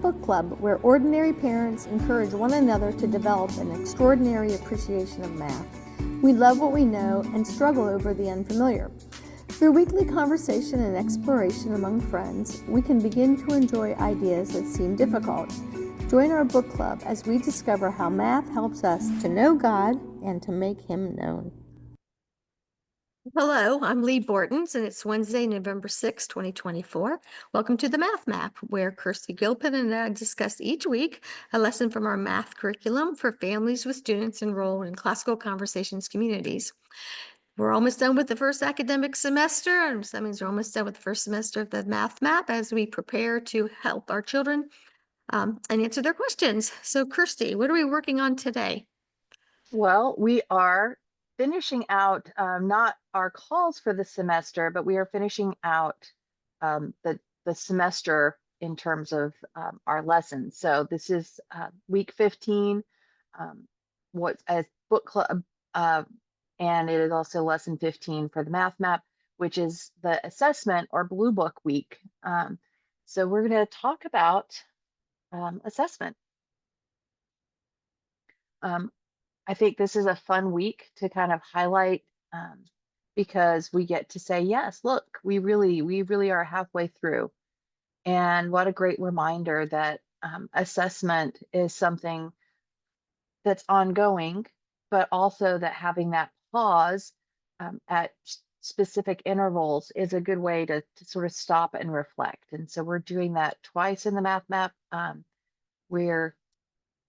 book club where ordinary parents encourage one another to develop an extraordinary appreciation of math. We love what we know and struggle over the unfamiliar. Through weekly conversation and exploration among friends, we can begin to enjoy ideas that seem difficult. Join our book club as we discover how math helps us to know God and to make Him known. Hello, I'm Lee Bortons, and it's Wednesday, November 6, 2024. Welcome to the Math Map, where Kirsty Gilpin and I discuss each week a lesson from our math curriculum for families with students enrolled in Classical Conversations communities. We're almost done with the first academic semester, and that means we're almost done with the first semester of the Math Map as we prepare to help our children and answer their questions. So, Kirsty, what are we working on today? Well, we are finishing out not our calls for the semester, but we are finishing out the semester in terms of our lessons. So this is week 15, what's a book club, and it is also lesson 15 for the Math Map, which is the assessment or Blue Book week. So we're going to talk about assessment. I think this is a fun week to kind of highlight because we get to say, yes, look, we really are halfway through. And what a great reminder that assessment is something that's ongoing, but also that having that pause at specific intervals is a good way to sort of stop and reflect. And so we're doing that twice in the Math Map. We're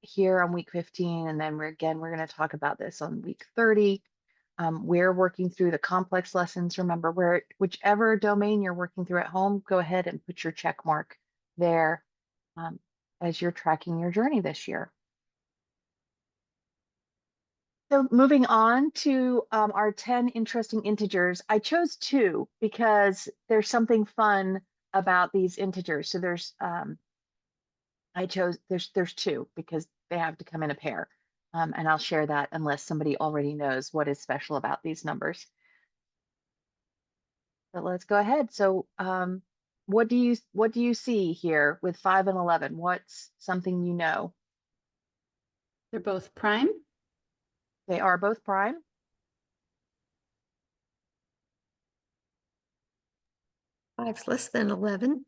here on week 15, and then we're going to talk about this on week 30. We're working through the complex lessons. Remember, whichever domain you're working through at home, go ahead and put your check mark there as you're tracking your journey this year. So moving on to our 10 interesting integers. I chose 2 because there's something fun about these integers. So there's 2 because they have to come in a pair. And I'll share that unless somebody already knows what is special about these numbers. But let's go ahead. So what do you see here with 5 and 11? What's something you know? They're both prime. They are both prime. Five's less than 11.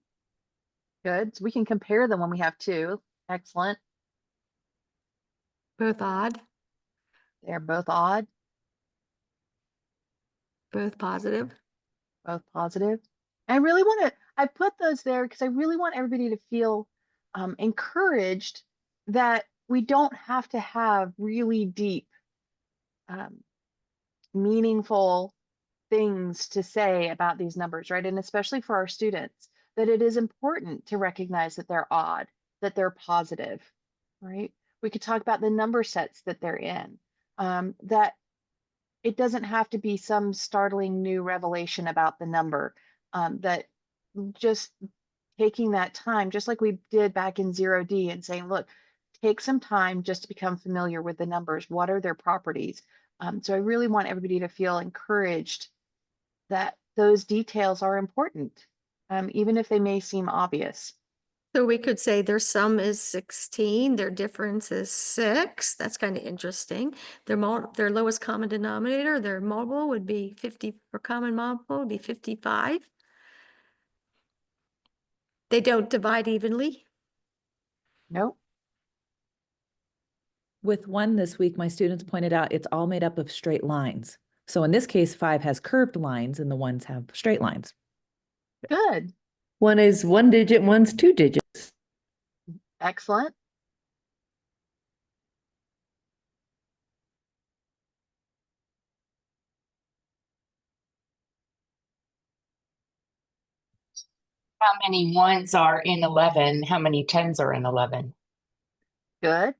Good. So we can compare them when we have 2. Excellent. Both odd. They're both odd. Both positive. Both positive. I put those there because I really want everybody to feel encouraged that we don't have to have really deep, meaningful things to say about these numbers, right? And especially for our students, that it is important to recognize that they're odd, that they're positive, right? We could talk about the number sets that they're in, that it doesn't have to be some startling new revelation about the number, that just taking that time, just like we did back in 0D and saying, look, take some time just to become familiar with the numbers. What are their properties? So I really want everybody to feel encouraged that those details are important, even if they may seem obvious. So we could say their sum is 16, their difference is 6. That's kind of interesting. Their lowest common denominator, their multiple would be 50, or common multiple would be 55. They don't divide evenly. Nope. With 1 this week, my students pointed out it's all made up of straight lines. So in this case, 5 has curved lines and the ones have straight lines. Good. 1 is 1 digit, 1's 2 digits. Excellent. How many 1s are in 11? How many 10s are in 11? Good.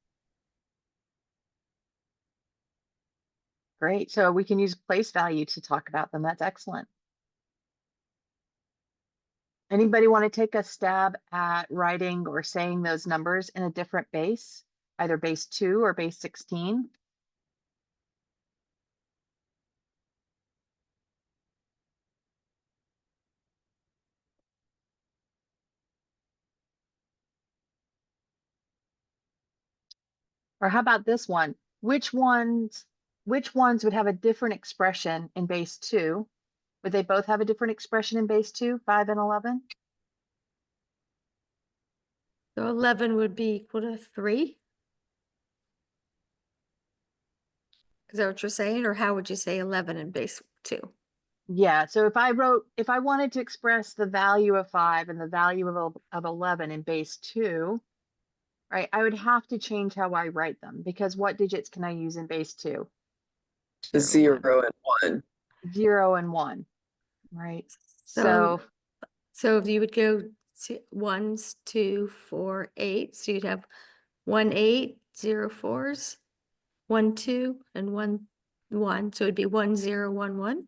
Great. So we can use place value to talk about them. That's excellent. Anybody want to take a stab at writing or saying those numbers in a different base, either base 2 or base 16? Or how about this one? Which ones would have a different expression in base 2? Would they both have a different expression in base 2, 5 and 11? So 11 would be equal to 3. Is that what you're saying? Or how would you say 11 in base 2? Yeah, so if I wanted to express the value of 5 and the value of 11 in base 2, right, I would have to change how I write them, because what digits can I use in base 2? 0 and 1. 0 and 1, right? So, So so if you would go to 1s, 2, 4, 8, so you'd have 1, 8, 0, 4s, 1, 2, and 1, 1. So it'd be 1, 0, 1, 1.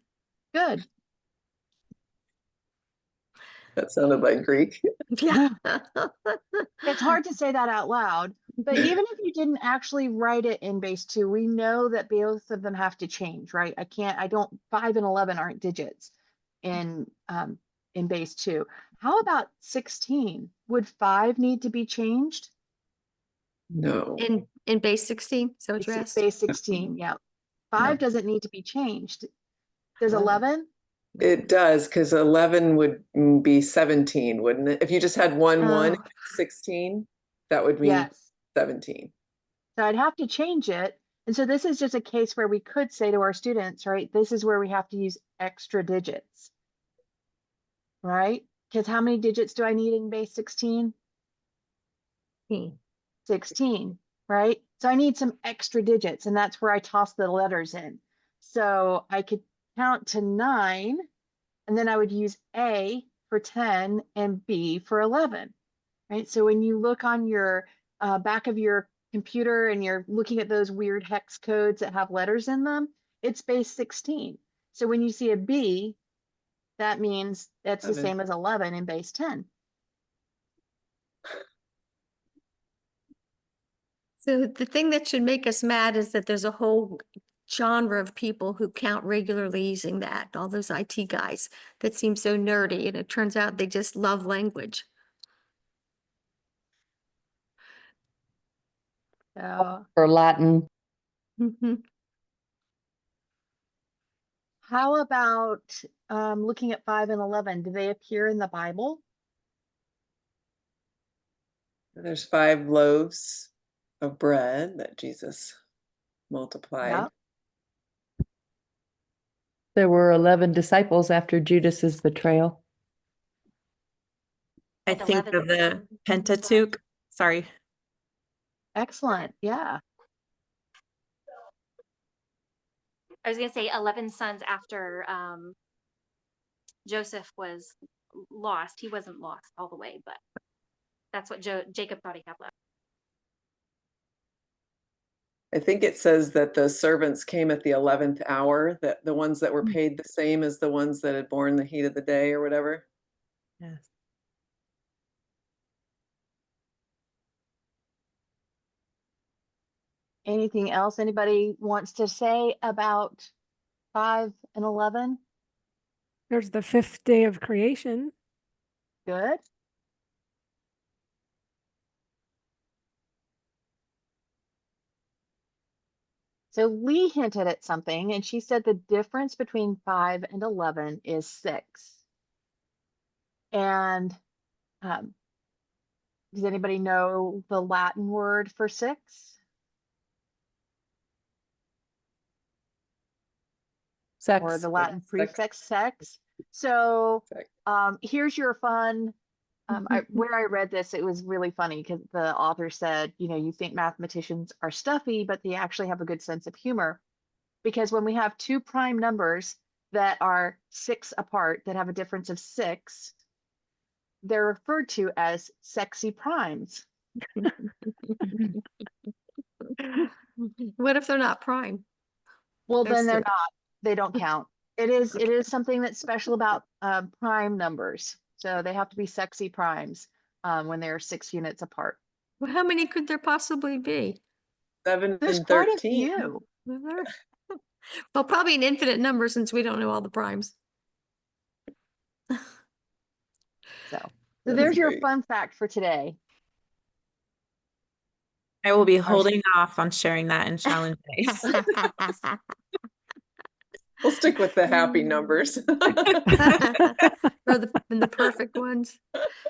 good. That sounded like Greek. Yeah. It's hard to say that out loud, but even if you didn't actually write it in base 2, we know that both of them have to change, right? 5 and 11 aren't digits in base 2. How about 16? Would 5 need to be changed? No. In base 16, so what you asked? Base 16, yeah. 5 doesn't need to be changed. Does 11? It does, because 11 would be 17, wouldn't it? If you just had 1, 1, Oh. 16, that would mean Yes. 17. So I'd have to change it. And so this is just a case where we could say to our students, right, this is where we have to use extra digits, right? Because how many digits do I need in base 16? 16, right? So I need some extra digits, and that's where I toss the letters in. So I could count to 9, and then I would use A for 10 and B for 11, right? So when you look on your back of your computer and you're looking at those weird hex codes that have letters in them, it's base 16. So when you see a B, that means that's the 7. same as 11 in base 10. So the thing that should make us mad is that there's a whole genre of people who count regularly using that, all those IT guys that seem so nerdy, and it turns out they just love language. So Or Latin. Mhm. how about looking at 5 and 11? Do they appear in the Bible? There's 5 loaves of bread that Jesus multiplied. Yeah. There were 11 disciples after Judas's betrayal. I think of the Pentateuch. Sorry. Excellent. Yeah. I was going to say 11 sons after Joseph was lost. He wasn't lost all the way, but that's what Jacob thought he had left. I think it says that the servants came at the 11th hour, that the ones that were paid the same as the ones that had borne the heat of the day or whatever. Yes. Anything else anybody wants to say about 5 and 11? There's the 5th day of creation. Good. So Lee hinted at something, and she said the difference between 5 and 11 is 6. And does anybody know the Latin word for 6? Or Sex. the Latin Sex. prefix sex? So Sex. here's your fun. Where I read this, it was really funny because the author said, you think mathematicians are stuffy, but they actually have a good sense of humor. Because when we have 2 prime numbers that are 6 apart, that have a difference of 6, they're referred to as sexy primes. What if they're not prime? Well, They're then they're still- not. They don't count. It is something that's special about prime numbers. So they have to be sexy primes when they're 6 units apart. Well, how many could there possibly be? 7 There's and quite a 13. few. Well, probably an infinite number since we don't know all the primes. So That's there's your great. fun fact for today. I will be holding off on sharing that in challenge days. We'll stick with the happy numbers. Or the perfect ones.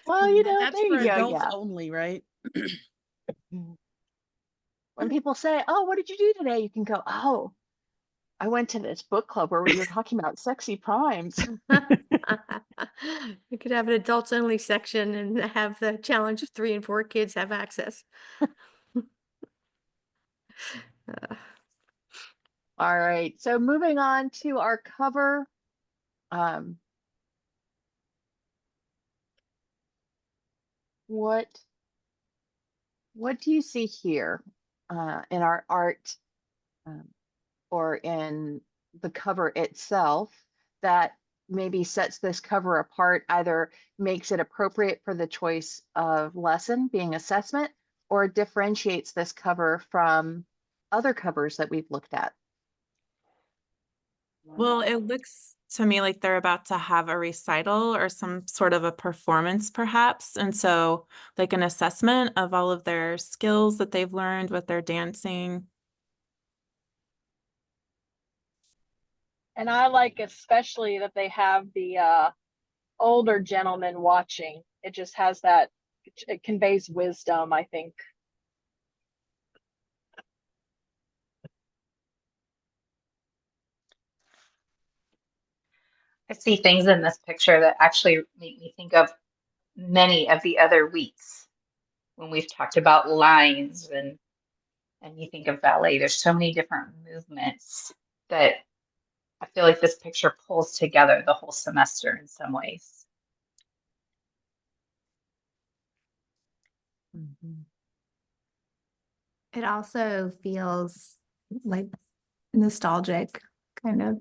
Well, you know, That's there for you go. adults Yeah. only, right? When people say, "Oh, what did you do today?" You can go, "Oh, I went to this book club where we were talking about sexy primes." You could have an adults only section and have the challenge of 3 and 4 kids have access. All right. So moving on to our cover. What do you see here in our art or in the cover itself that maybe sets this cover apart, either makes it appropriate for the choice of lesson being assessment, or differentiates this cover from other covers that we've looked at? Well, it looks to me like they're about to have a recital or some sort of a performance, perhaps. And so, like an assessment of all of their skills that they've learned with their dancing. And I like especially that they have the older gentleman watching. It just has that, it conveys wisdom, I think. I see things in this picture that actually make me think of many of the other weeks when we've talked about lines and you think of ballet. There's so many different movements that I feel like this picture pulls together the whole semester in some ways. It also feels like nostalgic, kind of.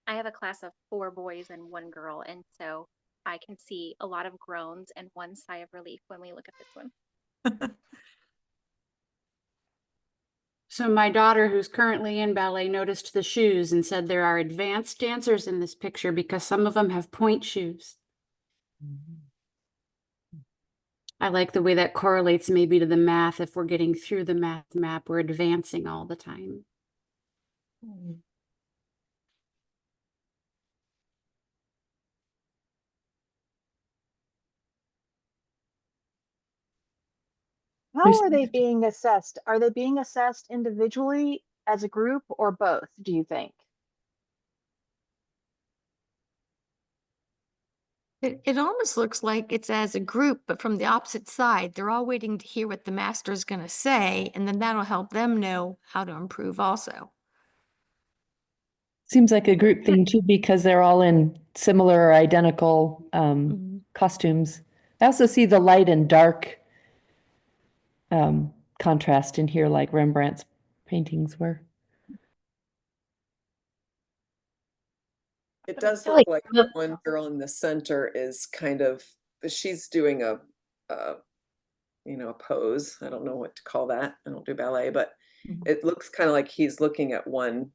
I have a class of 4 boys and 1 girl, and so I can see a lot of groans and one sigh of relief when we look at this one. So my daughter, who's currently in ballet, noticed the shoes and said there are advanced dancers in this picture because some of them have point shoes. I like the way that correlates maybe to the math. If we're getting through the math map, we're advancing all the time. How are they being assessed? Are they being assessed individually, as a group, or both, do you think? It almost looks like it's as a group, but from the opposite side. They're all waiting to hear what the master is going to say, and then that'll help them know how to improve also. Seems like a group thing too, because they're all in similar or identical costumes. I also see the light and dark contrast in here, like Rembrandt's paintings were. It does look like the one girl in the center is kind of, she's doing a pose. I don't know what to call that. I don't do ballet, but it looks kind of like he's looking at one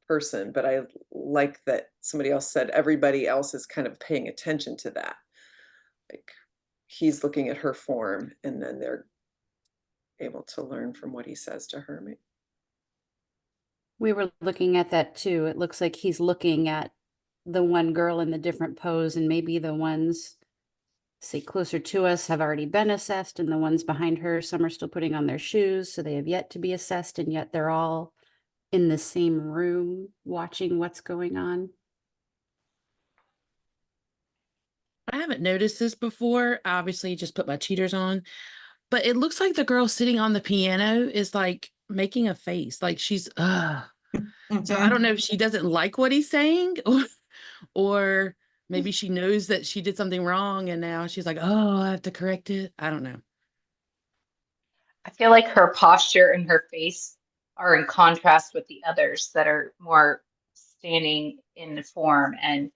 person. But I like that somebody else said everybody else is kind of paying attention to that. Like he's looking at her form and then they're able to learn from what he says to her. We were looking at that too. It looks like he's looking at the one girl in the different pose, and maybe the ones, say, closer to us have already been assessed, and the ones behind her, some are still putting on their shoes, so they have yet to be assessed, and yet they're all in the same room watching what's going on. I haven't noticed this before. I obviously just put my cheaters on, but it looks like the girl sitting on the piano is like making a face, like she's So I don't know if she doesn't like what he's saying, or maybe she knows that she did something wrong and now she's like, oh, I have to correct it. I don't know. I feel like her posture and her face are in contrast with the others that are more standing in the form. And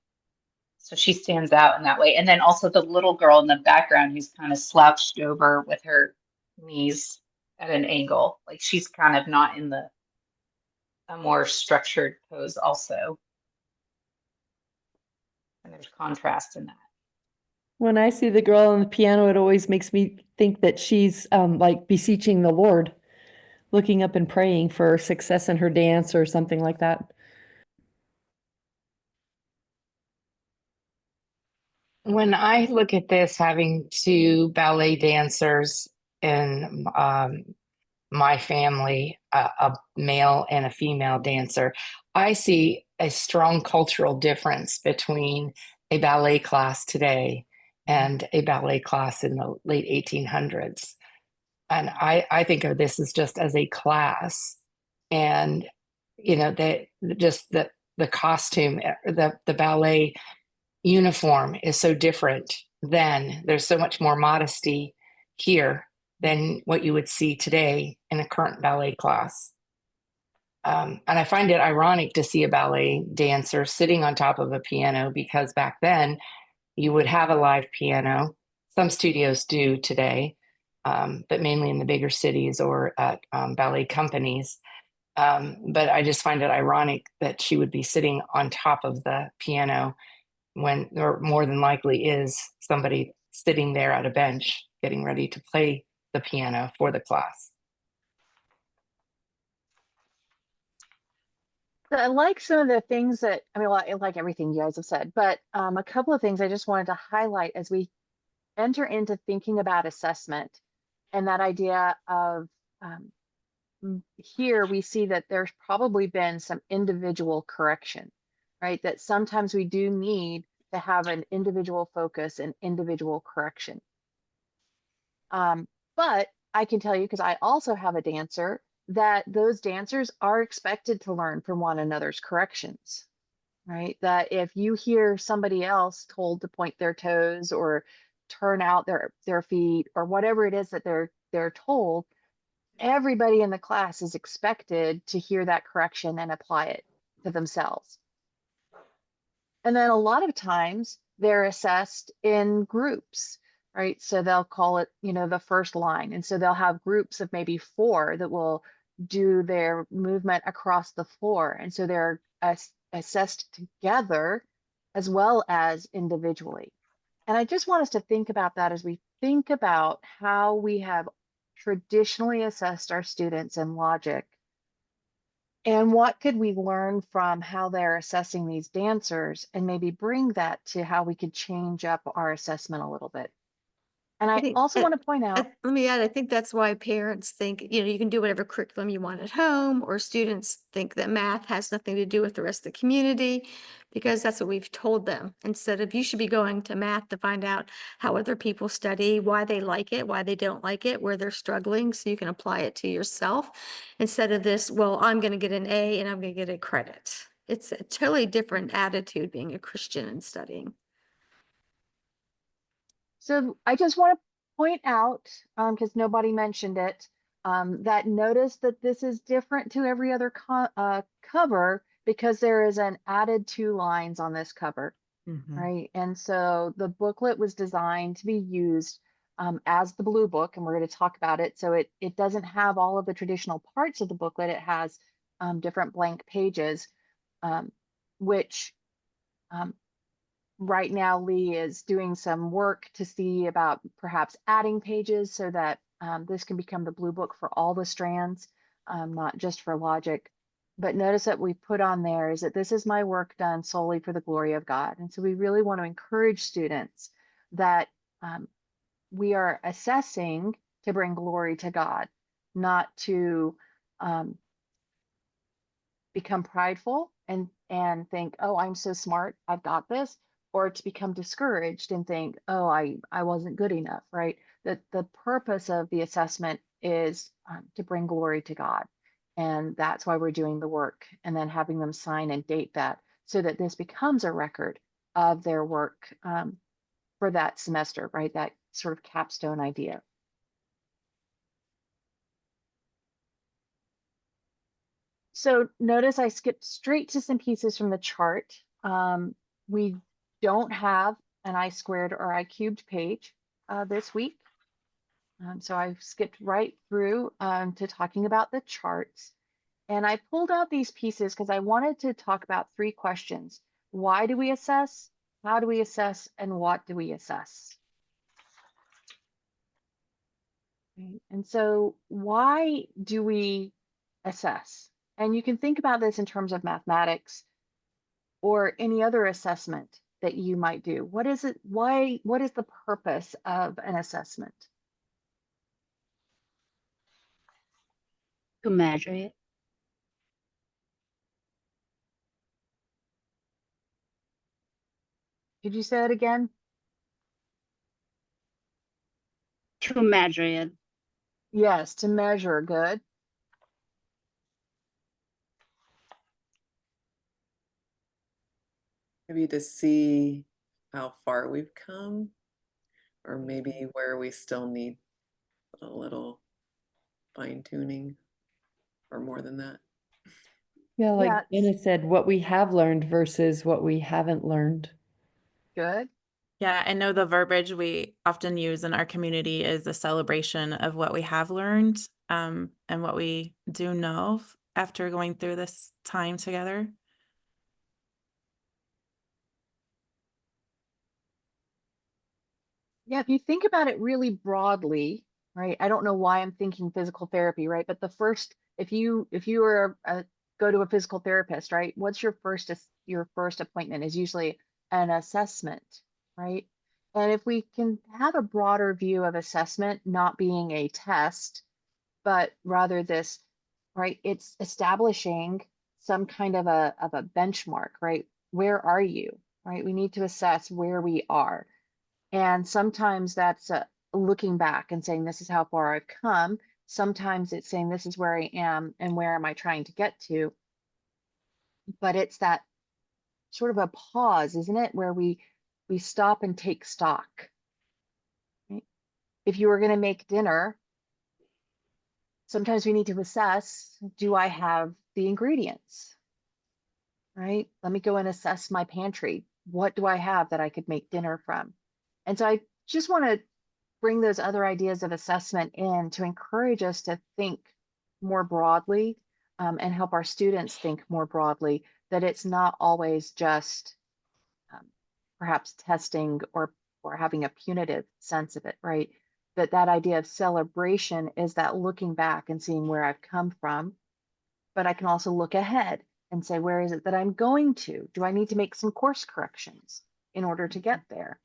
so she stands out in that way. And then also the little girl in the background who's kind of slouched over with her knees at an angle. Like she's kind of not in a more structured pose also. and there's contrast in that. When I see the girl on the piano, it always makes me think that she's like beseeching the Lord, looking up and praying for success in her dance or something like that. When I look at this, having two ballet dancers in my family, a male and a female dancer, I see a strong cultural difference between a ballet class today and a ballet class in the late 1800s. And I think of this as just as a class. And, you know, just the costume, the ballet uniform is so different then. There's so much more modesty here than what you would see today in a current ballet class. And I find it ironic to see a ballet dancer sitting on top of a piano, because back then you would have a live piano. Some studios do today, but mainly in the bigger cities or at ballet companies. But I just find it ironic that she would be sitting on top of the piano when there more than likely is somebody sitting there at a bench getting ready to play the piano for the class. I like some of the things that, I mean, I like everything you guys have said, but a couple of things I just wanted to highlight as we enter into thinking about assessment, and that idea of here we see that there's probably been some individual correction, right? That sometimes we do need to have an individual focus and individual correction. But I can tell you, because I also have a dancer, that those dancers are expected to learn from one another's corrections, right? That if you hear somebody else told to point their toes or turn out their feet or whatever it is that they're told, everybody in the class is expected to hear that correction and apply it to themselves. And then a lot of times they're assessed in groups, right? So they'll call it, you know, the first line. And so they'll have groups of maybe 4 that will do their movement across the floor. And so they're assessed together as well as individually. And I just want us to think about that as we think about how we have traditionally assessed our students in logic. And what could we learn from how they're assessing these dancers and maybe bring that to how we could change up our assessment a little bit? And I think, also want to point out, let me add, I think that's why parents think, you know, you can do whatever curriculum you want at home, or students think that math has nothing to do with the rest of the community, because that's what we've told them. Instead of, you should be going to math to find out how other people study, why they like it, why they don't like it, where they're struggling, so you can apply it to yourself. Instead of this, well, I'm going to get an A and I'm going to get a credit. It's a totally different attitude being a Christian and studying. so I just want to point out, because nobody mentioned it, that notice that this is different to every other cover, because there is an added 2 lines on this cover, right? And so the booklet was designed to be used as the blue book, and we're going to talk about it. So it doesn't have all of the traditional parts of the booklet. It has different blank pages, which right now Lee is doing some work to see about perhaps adding pages so that this can become the blue book for all the strands, not just for logic. But notice that we put on there is that this is my work done solely for the glory of God. And so we really want to encourage students that we are assessing to bring glory to God, not to become prideful and think, oh, I'm so smart, I've got this, or to become discouraged and think, oh, I wasn't good enough, right? The purpose of the assessment is to bring glory to God. And that's why we're doing the work, and then having them sign and date that so that this becomes a record of their work for that semester, right? That sort of capstone idea. So notice I skipped straight to some pieces from the chart. We don't have an I squared or I cubed page this week. So I skipped right through to talking about the charts. And I pulled out these pieces because I wanted to talk about 3 questions. Why do we assess? How do we assess and what do we assess? Right. And so why do we assess? And you can think about this in terms of mathematics or any other assessment that you might do. What is it? Why? What is the purpose of an assessment? To measure it. Could you say it again? To measure it. Yes, to measure. Good. Maybe to see how far we've come, or maybe where we still need a little fine tuning, or more than that. Yeah, like Yeah, Jenna said, what we have learned versus what we haven't learned. good. Yeah, I know the verbiage we often use in our community is a celebration of what we have learned, and what we do know after going through this time together. Yeah, if you think about it really broadly, right? I don't know why I'm thinking physical therapy, right? But the first, if you were go to a physical therapist, right? What's your first appointment is usually an assessment, right? And if we can have a broader view of assessment not being a test, but rather this, right? It's establishing some kind of a benchmark, right? Where are you, right? We need to assess where we are. And sometimes that's looking back and saying, this is how far I've come. Sometimes it's saying, this is where I am and where am I trying to get to. But it's that sort of a pause, isn't it? Where we stop and take stock. Right? If you were going to make dinner, sometimes we need to assess, do I have the ingredients? Right? Let me go and assess my pantry. What do I have that I could make dinner from? And so I just want to bring those other ideas of assessment in to encourage us to think more broadly, and help our students think more broadly, that it's not always just perhaps testing or having a punitive sense of it, right? That idea of celebration is that looking back and seeing where I've come from, but I can also look ahead and say, where is it that I'm going to? Do I need to make some course corrections in order to get there?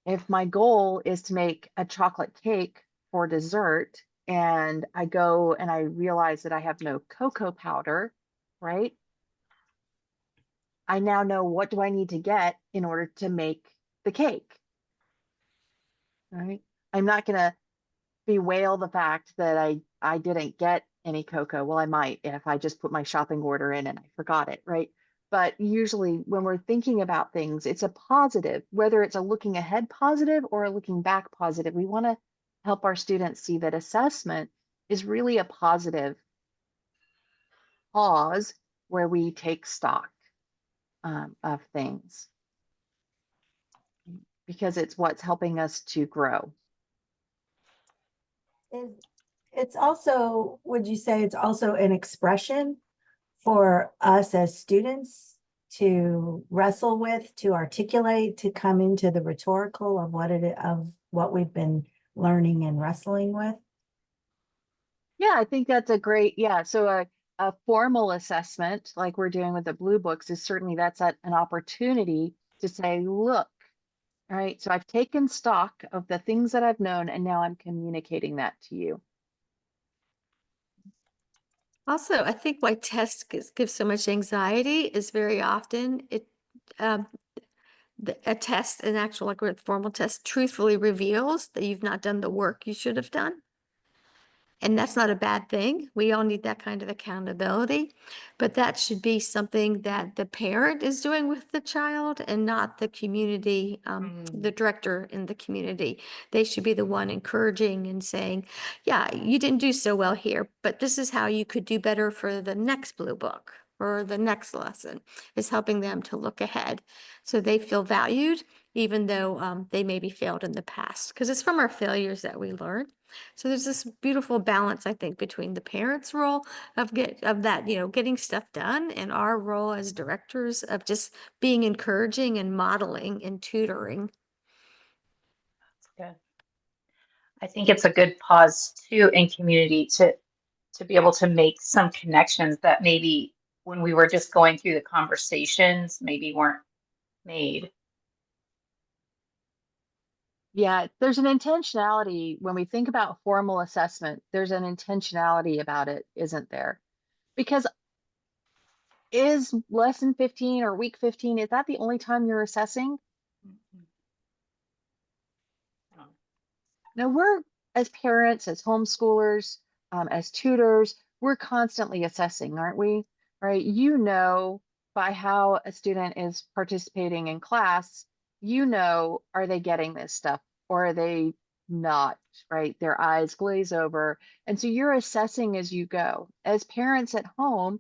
If my goal is to make a chocolate cake for dessert and I go and I realize that I have no cocoa powder, right? I now know, what do I need to get in order to make the cake, right? I'm not going to bewail the fact that I didn't get any cocoa. Well, I might if I just put my shopping order in and I forgot it, right? But usually when we're thinking about things, it's a positive, whether it's a looking ahead positive or a looking back positive. We want to help our students see that assessment is really a positive pause where we take stock of things, because it's what's helping us to grow. It's also, would you say it's also an expression for us as students to wrestle with, to articulate, to come into the rhetorical of what we've been learning and wrestling with? Yeah, I think that's a great, yeah. So a formal assessment like we're doing with the blue books is certainly an opportunity to say, look, all right, so I've taken stock of the things that I've known and now I'm communicating that to you. Also, I think why tests give so much anxiety is very often a test, an actual like a formal test, truthfully reveals that you've not done the work you should have done. And that's not a bad thing. We all need that kind of accountability, but that should be something that the parent is doing with the child and not the community, the director in the community. They should be the one encouraging and saying, yeah, you didn't do so well here, but this is how you could do better for the next blue book or the next lesson, is helping them to look ahead so they feel valued, even though they maybe failed in the past, because it's from our failures that we learn. So there's this beautiful balance, I think, between the parents' role of that, getting stuff done, and our role as directors of just being encouraging and modeling and tutoring. That's good. I think it's a good pause too in community to be able to make some connections that maybe when we were just going through the conversations maybe weren't made. Yeah, there's an intentionality when we think about formal assessment. There's an intentionality about it, isn't there? Because is lesson 15 or week 15, is that the only time you're assessing? Now, we're, as parents, as homeschoolers, as tutors, we're constantly assessing, aren't we? Right? You know, by how a student is participating in class, are they getting this stuff or are they not, right? Their eyes glaze over. And so you're assessing as you go. As parents at home,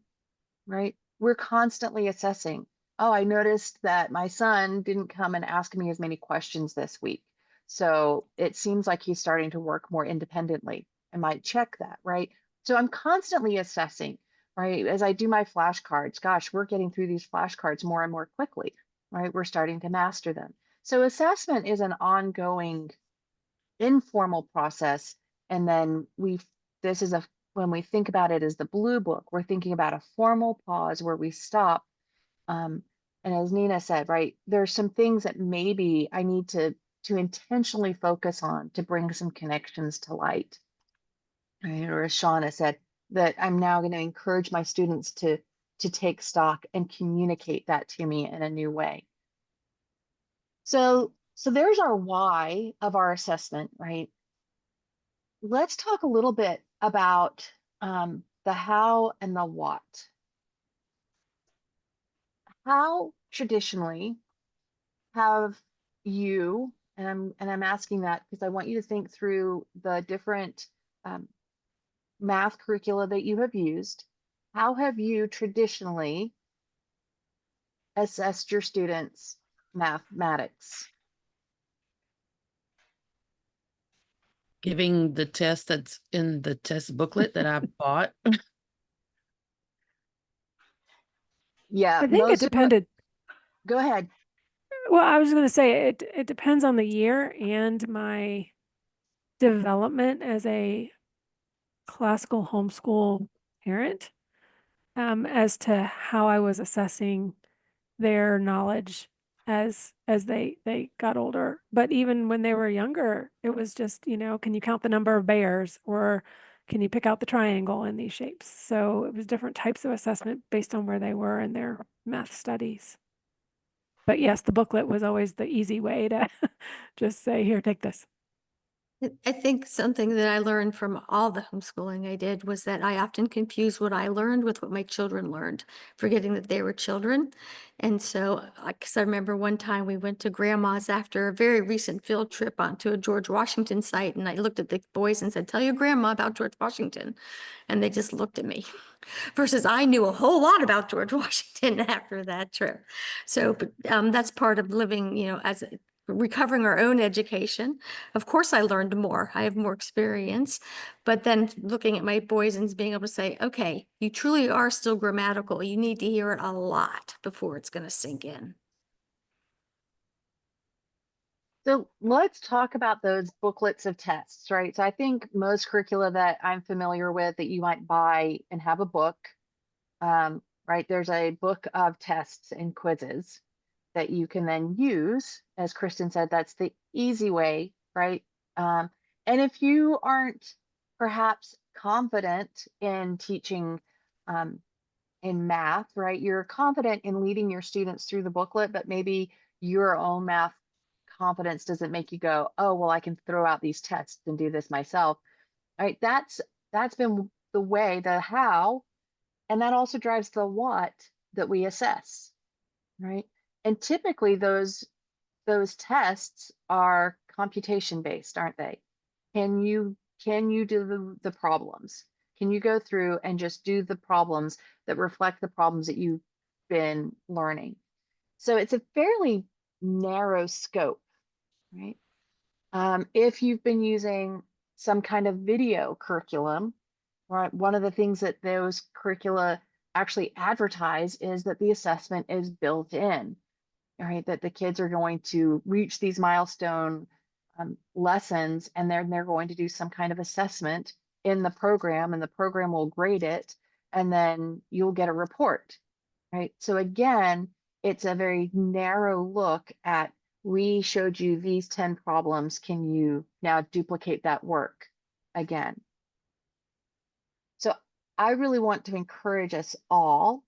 right? We're constantly assessing. Oh, I noticed that my son didn't come and ask me as many questions this week. So it seems like he's starting to work more independently. I might check that, right? So I'm constantly assessing, right? As I do my flashcards, gosh, we're getting through these flashcards more and more quickly, right? We're starting to master them. So assessment is an ongoing informal process. And then this is when we think about it as the blue book, we're thinking about a formal pause where we stop. And as Nina said, right, there's some things that maybe I need to intentionally focus on to bring some connections to light. Right? Or as Shauna said, that I'm now going to encourage my students to take stock and communicate that to me in a new way. So there's our why of our assessment, right? Let's talk a little bit about the how and the what. How traditionally have you, and I'm asking that because I want you to think through the different math curricula that you have used. How have you traditionally assessed your students' mathematics? Giving the test that's in the test booklet that I bought. Yeah, I think it depended. Go ahead. Well, I was going to say it depends on the year and my development as a classical homeschool parent, as to how I was assessing their knowledge as they got older. But even when they were younger, it was just, can you count the number of bears, or can you pick out the triangle in these shapes? So it was different types of assessment based on where they were in their math studies. But yes, the booklet was always the easy way to just say, here, take this. I think something that I learned from all the homeschooling I did was that I often confuse what I learned with what my children learned, forgetting that they were children. And so, because I remember one time we went to grandma's after a very recent field trip onto a George Washington site, and I looked at the boys and said, "Tell your grandma about George Washington." And they just looked at me. Versus I knew a whole lot about George Washington after that trip. So that's part of living, as recovering our own education. Of course, I learned more. I have more experience, but then looking at my boys and being able to say, okay, you truly are still grammatical. You need to hear it a lot before it's going to sink in. So let's talk about those booklets of tests, right? So I think most curricula that I'm familiar with that you might buy and have a book, right? There's a book of tests and quizzes that you can then use. As Kristen said, that's the easy way, right? And if you aren't perhaps confident in teaching in math, right? You're confident in leading your students through the booklet, but maybe your own math confidence doesn't make you go, oh, well, I can throw out these tests and do this myself, right? That's been the way, the how, and that also drives the what that we assess, right? And typically those tests are computation based, aren't they? Can you do the problems? Can you go through and just do the problems that reflect the problems that you've been learning? So it's a fairly narrow scope, right? If you've been using some kind of video curriculum, right, one of the things that those curricula actually advertise is that the assessment is built in, right? That the kids are going to reach these milestone lessons, and then they're going to do some kind of assessment in the program, and the program will grade it, and then you'll get a report, right? So again, it's a very narrow look at, we showed you these 10 problems. Can you now duplicate that work again? So I really want to encourage us all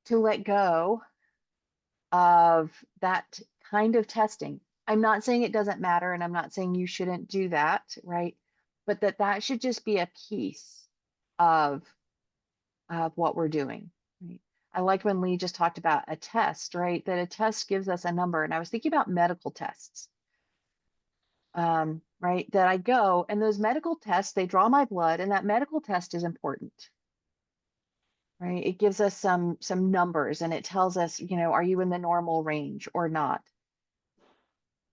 to let go of that kind of testing. I'm not saying it doesn't matter, and I'm not saying you shouldn't do that, right? But that should just be a piece of what we're doing, right? I liked when Lee just talked about a test, right? That a test gives us a number. And I was thinking about medical tests, right? That I go, and those medical tests, they draw my blood, and that medical test is important, right? It gives us some numbers, and it tells us, you know, are you in the normal range or not?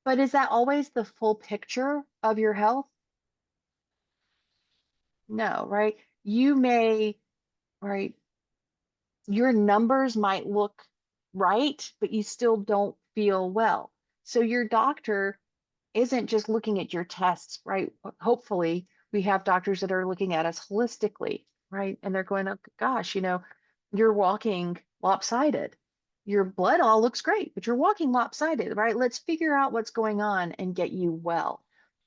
But is that always the full picture of your health? No, right? You may, right? Your numbers might look right, but you still don't feel well. So your doctor isn't just looking at your tests, right? Hopefully, we have doctors that are looking at us holistically, right? And they're going, oh, gosh, you know, you're walking lopsided. Your blood all looks great, but you're walking lopsided, right? Let's figure out what's going on and get you well.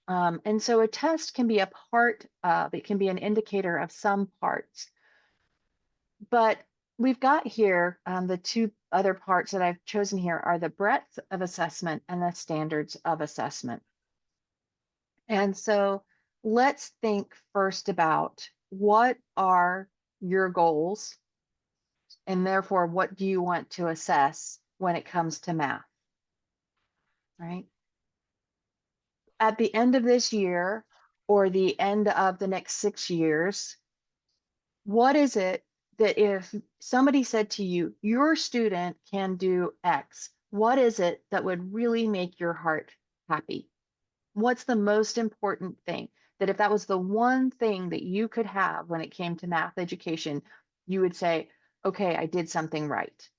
And so a test can be a part of, it can be an indicator of some parts. But we've got here, the two other parts that I've chosen here are the breadth of assessment and the standards of assessment. And so let's think first about, what are your goals? And therefore, what do you want to assess when it comes to math, right? At the end of this year, or the end of the next 6 years, what is it that, if somebody said to you, your student can do X, what is it that would really make your heart happy? What's the most important thing? That if that was the one thing that you could have when it came to math education, you would say, okay, I did something right.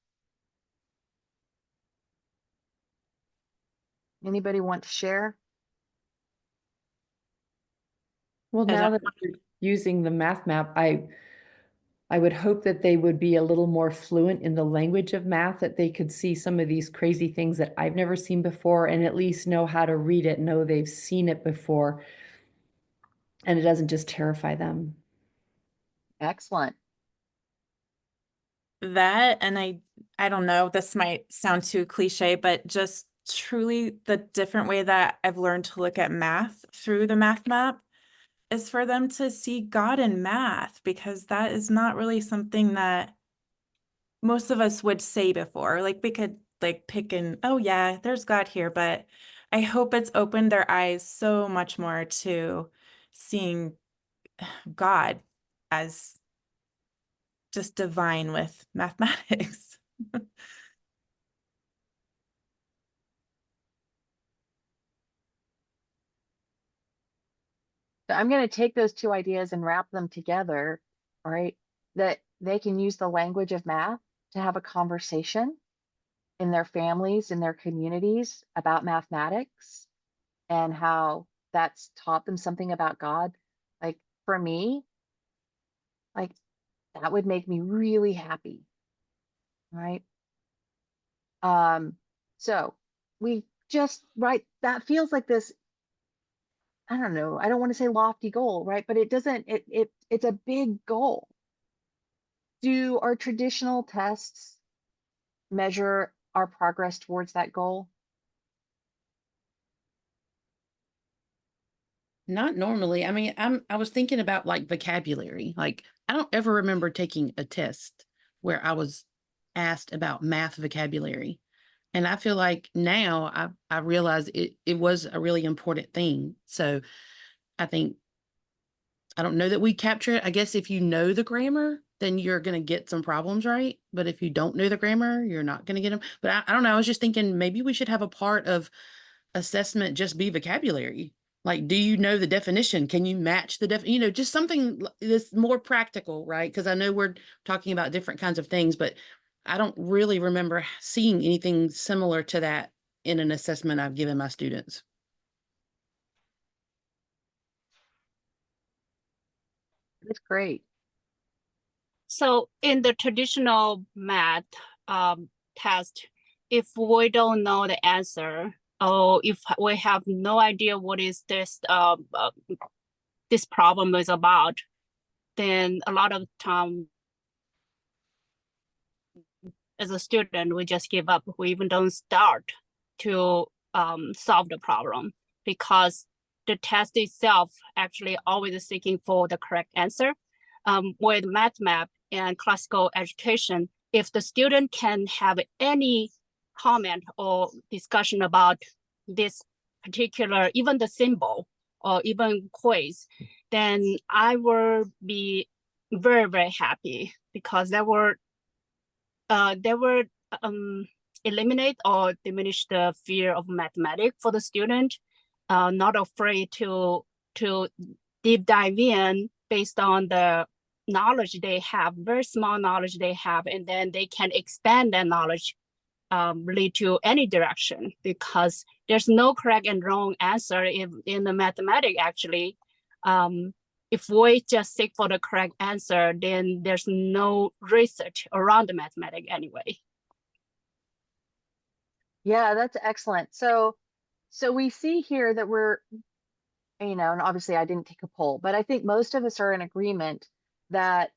Anybody want to share? Well, I now don't- that you're using the math map, I would hope that they would be a little more fluent in the language of math, that they could see some of these crazy things that I've never seen before, and at least know how to read it, know they've seen it before, and it doesn't just terrify them. Excellent. That, and I don't know, this might sound too cliche, but just truly the different way that I've learned to look at math through the math map is for them to see God in math, because that is not really something that most of us would say before. Like, we could like pick and, oh yeah, there's God here, but I hope it's opened their eyes so much more to seeing God as just divine with mathematics. So I'm going to take those two ideas and wrap them together, all right? That they can use the language of math to have a conversation in their families, in their communities about mathematics, and how that's taught them something about God. Like, for me, like, that would make me really happy, right? So we just, right, that feels like this, I don't know, I don't want to say lofty goal, right? But it doesn't, it's a big goal. Do our traditional tests measure our progress towards that goal? Not normally. I mean, I was thinking about like vocabulary. Like, I don't ever remember taking a test where I was asked about math vocabulary. And I feel like now I realize it was a really important thing. So I think I don't know that we capture it. I guess if you know the grammar, then you're going to get some problems, right? But if you don't know the grammar, you're not going to get them. But I don't know. I was just thinking maybe we should have a part of assessment just be vocabulary. Like, do you know the definition? Can you match the just something that's more practical, right? Because I know we're talking about different kinds of things, but I don't really remember seeing anything similar to that in an assessment I've given my students. That's great. So in the traditional math test, if we don't know the answer, or if we have no idea what is this problem is about, then a lot of time as a student, we just give up. We even don't start to solve the problem because the test itself actually always seeking for the correct answer. With math map and classical education, if the student can have any comment or discussion about this particular, even the symbol or even quiz, then I will be very, very happy because they will eliminate or diminish the fear of mathematics for the student, not afraid to deep dive in based on the knowledge they have, very small knowledge they have, and then they can expand that knowledge lead to any direction because there's no correct and wrong answer in the mathematics actually. If we just seek for the correct answer, then there's no research around the mathematics anyway. Yeah, that's excellent. So we see here that we're, and obviously I didn't take a poll, but I think most of us are in agreement that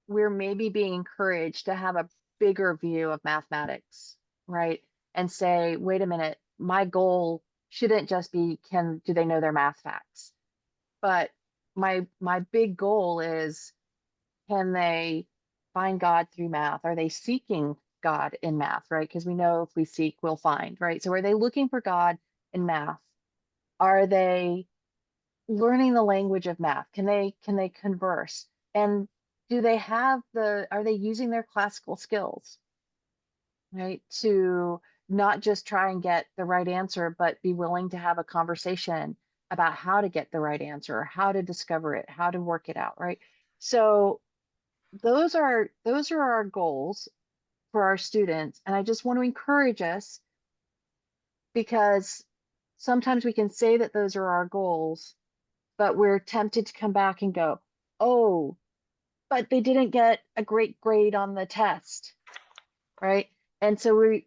we're maybe being encouraged to have a bigger view of mathematics, right? And say, wait a minute, my goal shouldn't just be do they know their math facts? But my big goal is, can they find God through math? Are they seeking God in math, right? Because we know if we seek, we'll find, right? So are they looking for God in math? Are they learning the language of math? Can they converse? And do they have are they using their classical skills, right? To not just try and get the right answer, but be willing to have a conversation about how to get the right answer, or how to discover it, how to work it out, right? So those are our goals for our students. And I just want to encourage us, because sometimes we can say that those are our goals, but we're tempted to come back and go, oh, but they didn't get a great grade on the test, right? And so I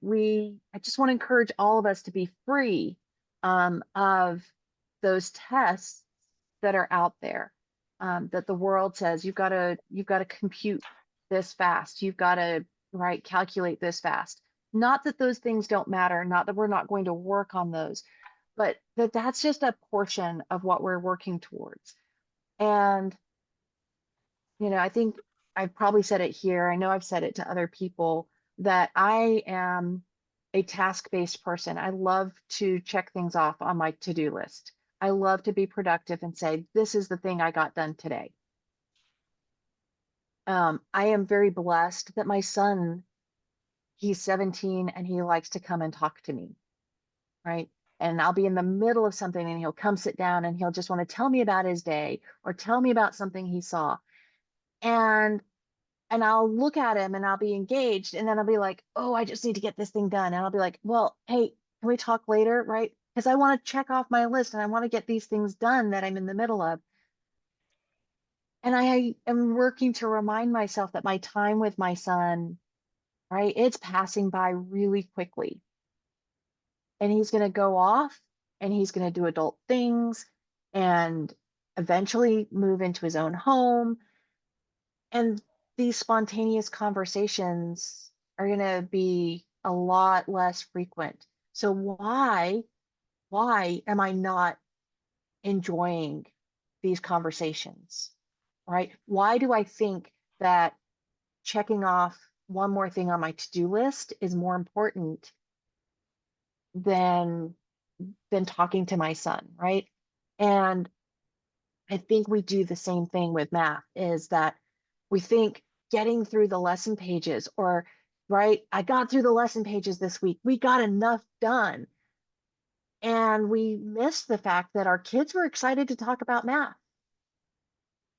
just want to encourage all of us to be free of those tests that are out there, that the world says you've got to compute this fast, you've got to calculate this fast. Not that those things don't matter, not that we're not going to work on those, but that's just a portion of what we're working towards. And I think I've probably said it here, I know I've said it to other people, that I am a task-based person. I love to check things off on my to-do list. I love to be productive and say, this is the thing I got done today. I am very blessed that my son, he's 17 and he likes to come and talk to me, right? And I'll be in the middle of something and he'll come sit down and he'll just want to tell me about his day or tell me about something he saw. And I'll look at him and I'll be engaged, and then I'll be like, oh, I just need to get this thing done. And I'll be like, well, hey, can we talk later, right? Because I want to check off my list and I want to get these things done that I'm in the middle of. And I am working to remind myself that my time with my son, right, it's passing by really quickly. And he's going to go off and he's going to do adult things and eventually move into his own home. And these spontaneous conversations are going to be a lot less frequent. So why am I not enjoying these conversations, right? Why do I think that checking off one more thing on my to-do list is more important than talking to my son, right? And I think we do the same thing with math, is that we think getting through the lesson pages, or right, I got through the lesson pages this week, we got enough done. And we missed the fact that our kids were excited to talk about math,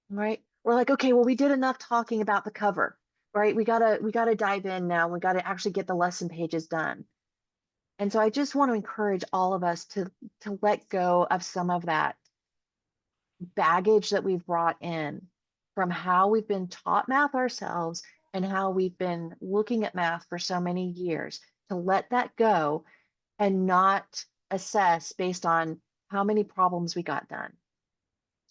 right? We're like, okay, well, we did enough talking about the cover, right? We gotta dive in now. We gotta actually get the lesson pages done. And so I just want to encourage all of us to let go of some of that baggage that we've brought in from how we've been taught math ourselves and how we've been looking at math for so many years, to let that go and not assess based on how many problems we got done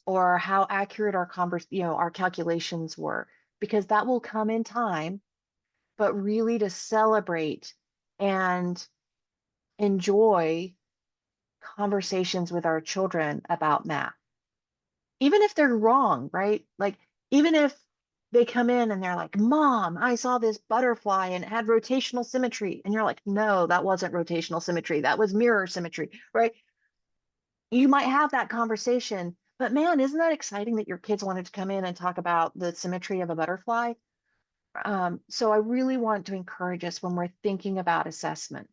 or how accurate our calculations were, because that will come in time, but really to celebrate and enjoy conversations with our children about math, even if they're wrong, right? Like, even if they come in and they're like, Mom, I saw this butterfly and it had rotational symmetry. And you're like, no, that wasn't rotational symmetry. That was mirror symmetry, right? You might have that conversation, but man, isn't that exciting that your kids wanted to come in and talk about the symmetry of a butterfly? So I really want to encourage us when we're thinking about assessment,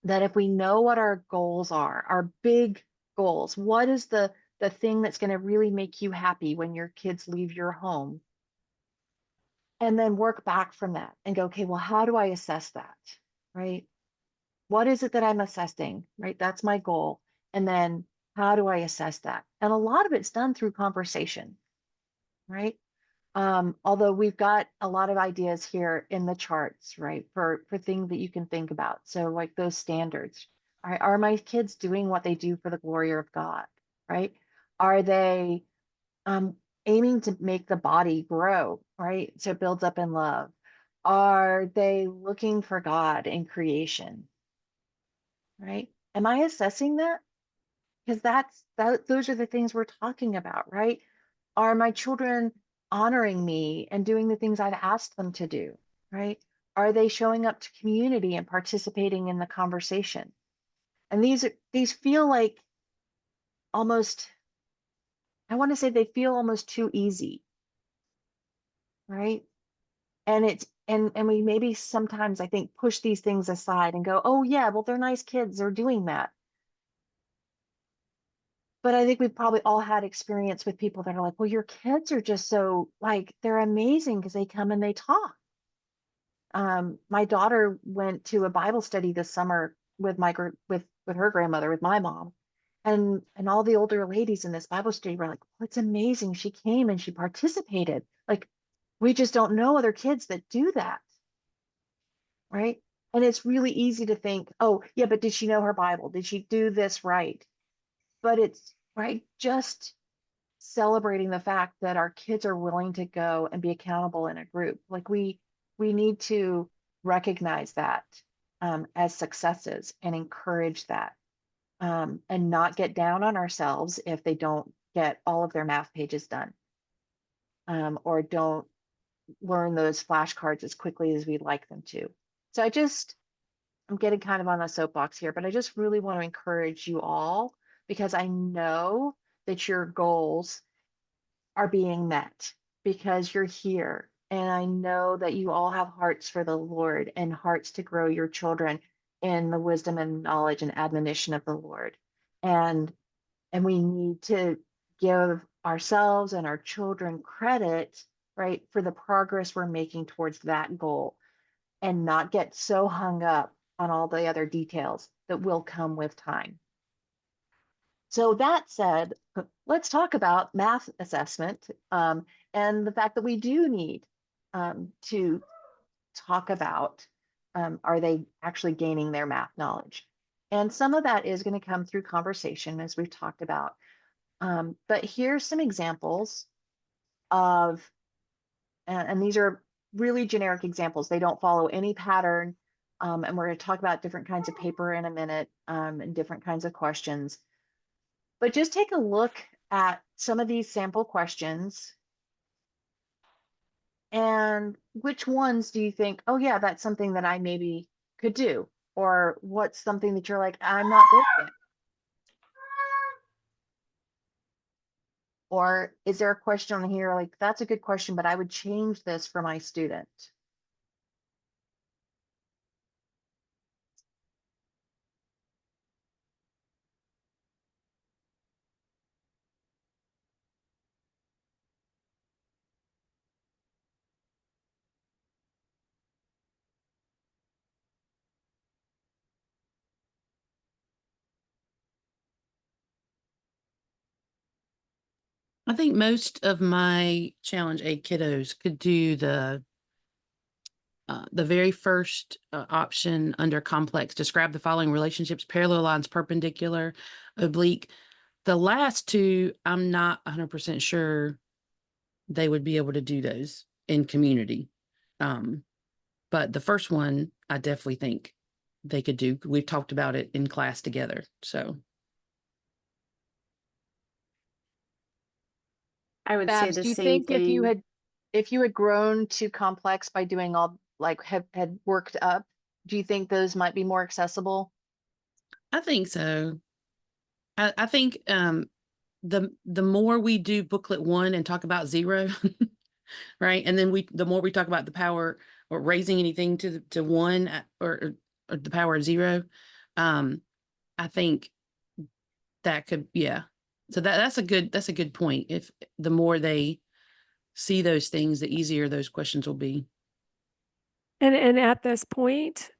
that if we know what our goals are, our big goals, what is the thing that's going to really make you happy when your kids leave your home? And then work back from that and go, okay, well, how do I assess that? Right? What is it that I'm assessing? Right? That's my goal. And then how do I assess that? And a lot of it's done through conversation, right? Although we've got a lot of ideas here in the charts, right, for things that you can think about. So like those standards. Are my kids doing what they do for the glory of God, right? Are they aiming to make the body grow, right? So it builds up in love. Are they looking for God in creation, right? Am I assessing that? Because those are the things we're talking about, right? Are my children honoring me and doing the things I've asked them to do, right? Are they showing up to community and participating in the conversation? And these feel like almost, I want to say they feel almost too easy, right? And and we maybe sometimes, I think, push these things aside and go, oh yeah, well, they're nice kids, they're doing that. But I think we've probably all had experience with people that are like, well, your kids are just so, like, they're amazing because they come and they talk. My daughter went to a Bible study this summer with with her grandmother, with my mom, and all the older ladies in this Bible study were like, well, it's amazing. She came and she participated. Like, we just don't know other kids that do that, right? And it's really easy to think, oh, yeah, but did she know her Bible? Did she do this right? But it's right, just celebrating the fact that our kids are willing to go and be accountable in a group. Like, we need to recognize that as successes and encourage that, and not get down on ourselves if they don't get all of their math pages done, or don't learn those flashcards as quickly as we'd like them to. So I'm getting kind of on a soapbox here, but I just really want to encourage you all, because I know that your goals are being met because you're here. And I know that you all have hearts for the Lord and hearts to grow your children in the wisdom and knowledge and admonition of the Lord. And we need to give ourselves and our children credit, right, for the progress we're making towards that goal, and not get so hung up on all the other details that will come with time. So that said, let's talk about math assessment, and the fact that we do need to talk about, are they actually gaining their math knowledge? And some of that is going to come through conversation, as we've talked about. But here's some examples of, and these are really generic examples. They don't follow any pattern. And we're going to talk about different kinds of paper in a minute, and different kinds of questions. But just take a look at some of these sample questions, and which ones do you think, oh yeah, that's something that I maybe could do? Or what's something that you're like, I'm not there yet? Or is there a question on here like, that's a good question, but I would change this for my student? I think most of my challenge aid kiddos could do the very first option under complex. Describe the following relationships: parallel lines, perpendicular, oblique. The last two, I'm not 100% sure they would be able to do those in community. But the first one, I definitely think they could do. We've talked about it in class together. So I would say Babs, the do you same think thing. if you had grown to complex by doing all like had worked up, do you think those might be more accessible? I think so. I think the more we do booklet 1 and talk about 0, right? And then the more we talk about the power or raising anything to 1 or the power of 0, I think that could, yeah. So that's a good point. If the more they see those things, the easier those questions will be. And at this point,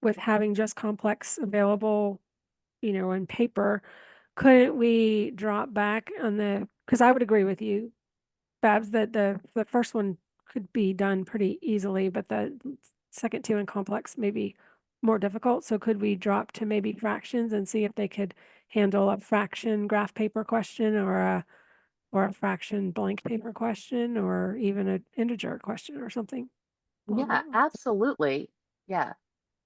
with having just complex available, in paper, couldn't we drop back on because I would agree with you, Babs, that the first one could be done pretty easily, but the second two in complex may be more difficult. So could we drop to maybe fractions and see if they could handle a fraction graph paper question or a fraction blank paper question or even an integer question or something along Yeah, that line? absolutely. Yeah.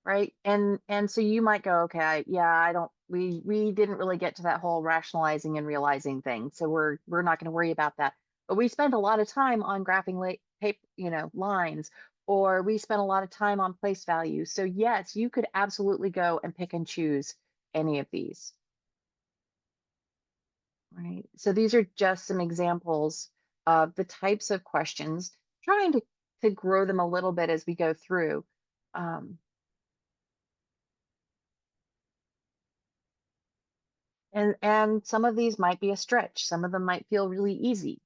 Right. And so you might go, okay, I don't we didn't really get to that whole rationalizing and realizing thing. So we're not going to worry about that. But we spend a lot of time on graphing paper, lines, or we spend a lot of time on place value. So yes, you could absolutely go and pick and choose any of these. Right. So these are just some examples of the types of questions, trying to grow them a little bit as we go through. Um, and some of these might be a stretch. Some of them might feel really easy.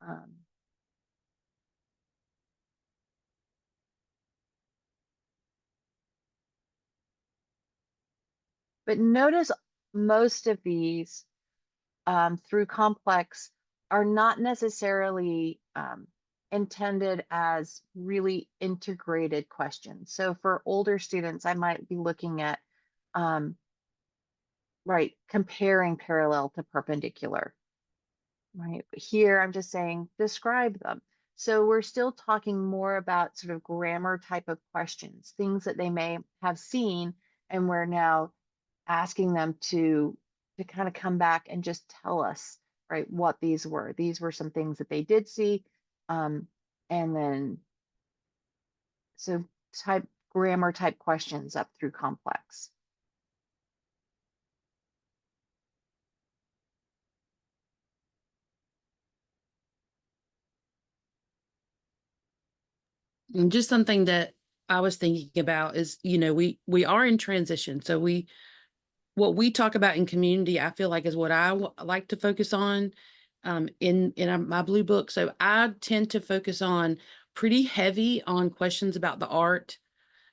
Um, but notice most of these through complex are not necessarily intended as really integrated questions. So for older students, I might be looking at um, right, comparing parallel to perpendicular. Right. Here, I'm just saying, describe them. So we're still talking more about sort of grammar type of questions, things that they may have seen, and we're now asking them to kind of come back and just tell us, right, what these were. These were some things that they did see. And then so type grammar type questions up through complex. And just something that I was thinking about is, we are in transition. So what we talk about in community, I feel like is what I like to focus on in my blue book. So I tend to focus on pretty heavy on questions about the art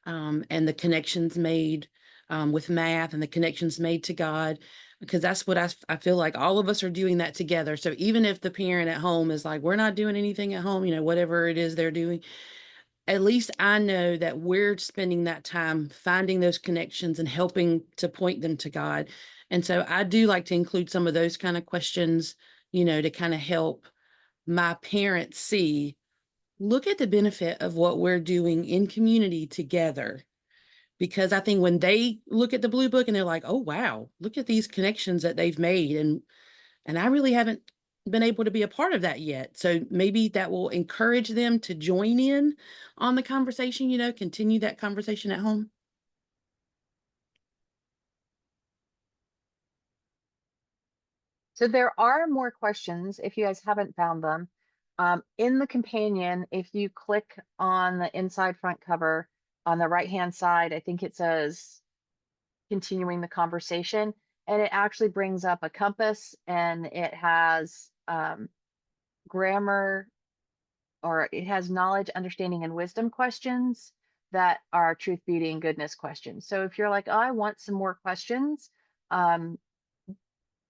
and the connections made with math and the connections made to God, because that's what I feel like all of us are doing that together. So even if the parent at home is like, we're not doing anything at home, whatever it is they're doing, at least I know that we're spending that time finding those connections and helping to point them to God. And so I do like to include some of those kind of questions, to kind of help my parents see, look at the benefit of what we're doing in community together. Because I think when they look at the blue book and they're like, oh, wow, look at these connections that they've made. And I really haven't been able to be a part of that yet. So maybe that will encourage them to join in on the conversation, continue that conversation at home. So there are more questions if you guys haven't found them. In the companion, if you click on the inside front cover on the right-hand side, I think it says continuing the conversation, and it actually brings up a compass, and it has grammar, or it has knowledge, understanding, and wisdom questions that are truth, beauty, and goodness questions. So if you're like, oh, I want some more questions,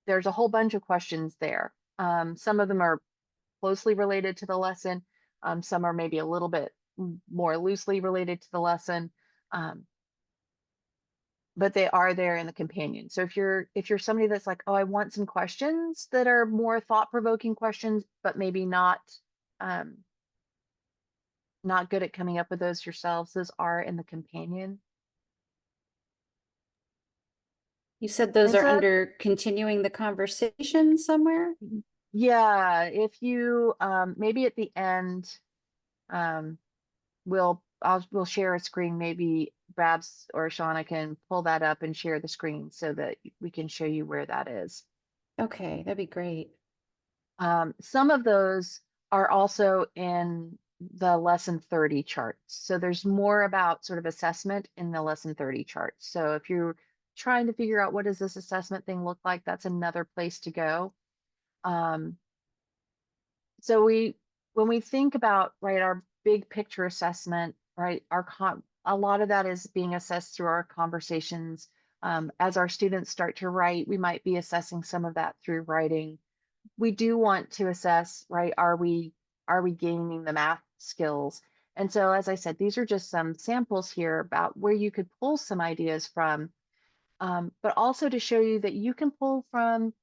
there's a whole bunch of questions there. Some of them are closely related to the lesson. Some are maybe a little bit more loosely related to the lesson. But they are there in the companion. So if you're somebody that's like, oh, I want some questions that are more thought-provoking questions, but maybe not good at coming up with those yourselves, those are in the companion. You said those And are so under continuing the conversation somewhere? yeah, if you maybe at the end, we'll share a screen. Maybe Babs or Shauna can pull that up and share the screen so that we can show you where that is. Okay, that'd be great. Some of those are also in the lesson 30 charts. So there's more about sort of assessment in the lesson 30 charts. So if you're trying to figure out what does this assessment thing look like, that's another place to go. So when we think about, right, our big picture assessment, right, a lot of that is being assessed through our conversations. As our students start to write, we might be assessing some of that through writing. We do want to assess, right, are we gaining the math skills? And so, as I said, these are just some samples here about where you could pull some ideas from, but also to show you that you can pull from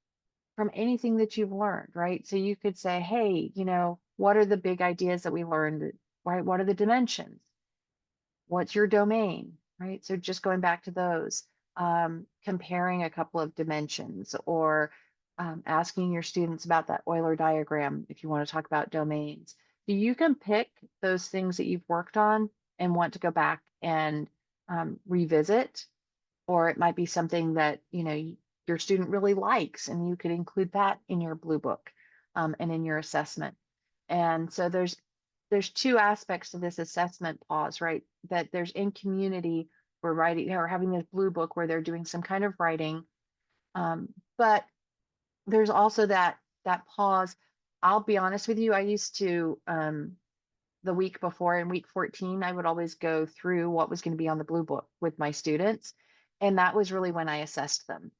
anything that you've learned, right? So you could say, hey, what are the big ideas that we learned, right? What are the dimensions? What's your domain, right? So just going back to those, comparing a couple of dimensions, or asking your students about that Euler diagram if you want to talk about domains. So you can pick those things that you've worked on and want to go back and revisit, or it might be something that your student really likes, and you could include that in your blue book and in your assessment. And so there's two aspects to this assessment pause, right? That there's in community, we're writing or having this blue book where they're doing some kind of writing, but there's also that pause. I'll be honest with you, I used to the week before, in week 14, I would always go through what was going to be on the blue book with my students. And that was really when I assessed them,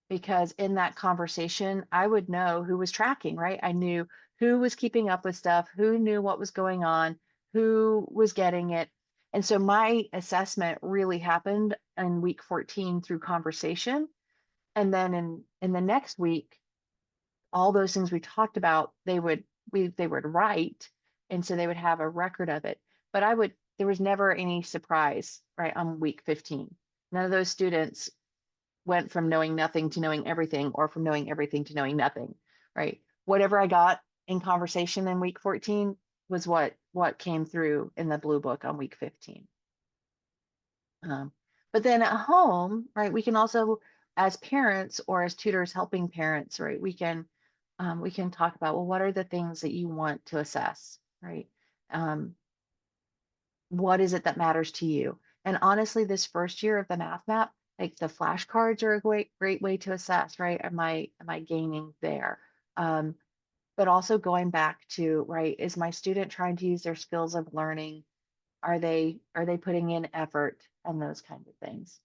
because in that conversation, I would know who was tracking, right? I knew who was keeping up with stuff, who knew what was going on, who was getting it. And so my assessment really happened in week 14 through conversation. And then in the next week, all those things we talked about, they would write, and so they would have a record of it. But there was never any surprise, right, on week 15. None of those students went from knowing nothing to knowing everything, or from knowing everything to knowing nothing, right? Whatever I got in conversation in week 14 was what came through in the blue book on week 15. But then at home, right, we can also, as parents or as tutors helping parents, right, we can talk about, well, what are the things that you want to assess, right? What is it that matters to you? And honestly, this first year of the math map, like the flashcards are a great way to assess, right? Am I gaining there? But also going back to, right, is my student trying to use their skills of learning? Are they putting in effort, and those kinds of things?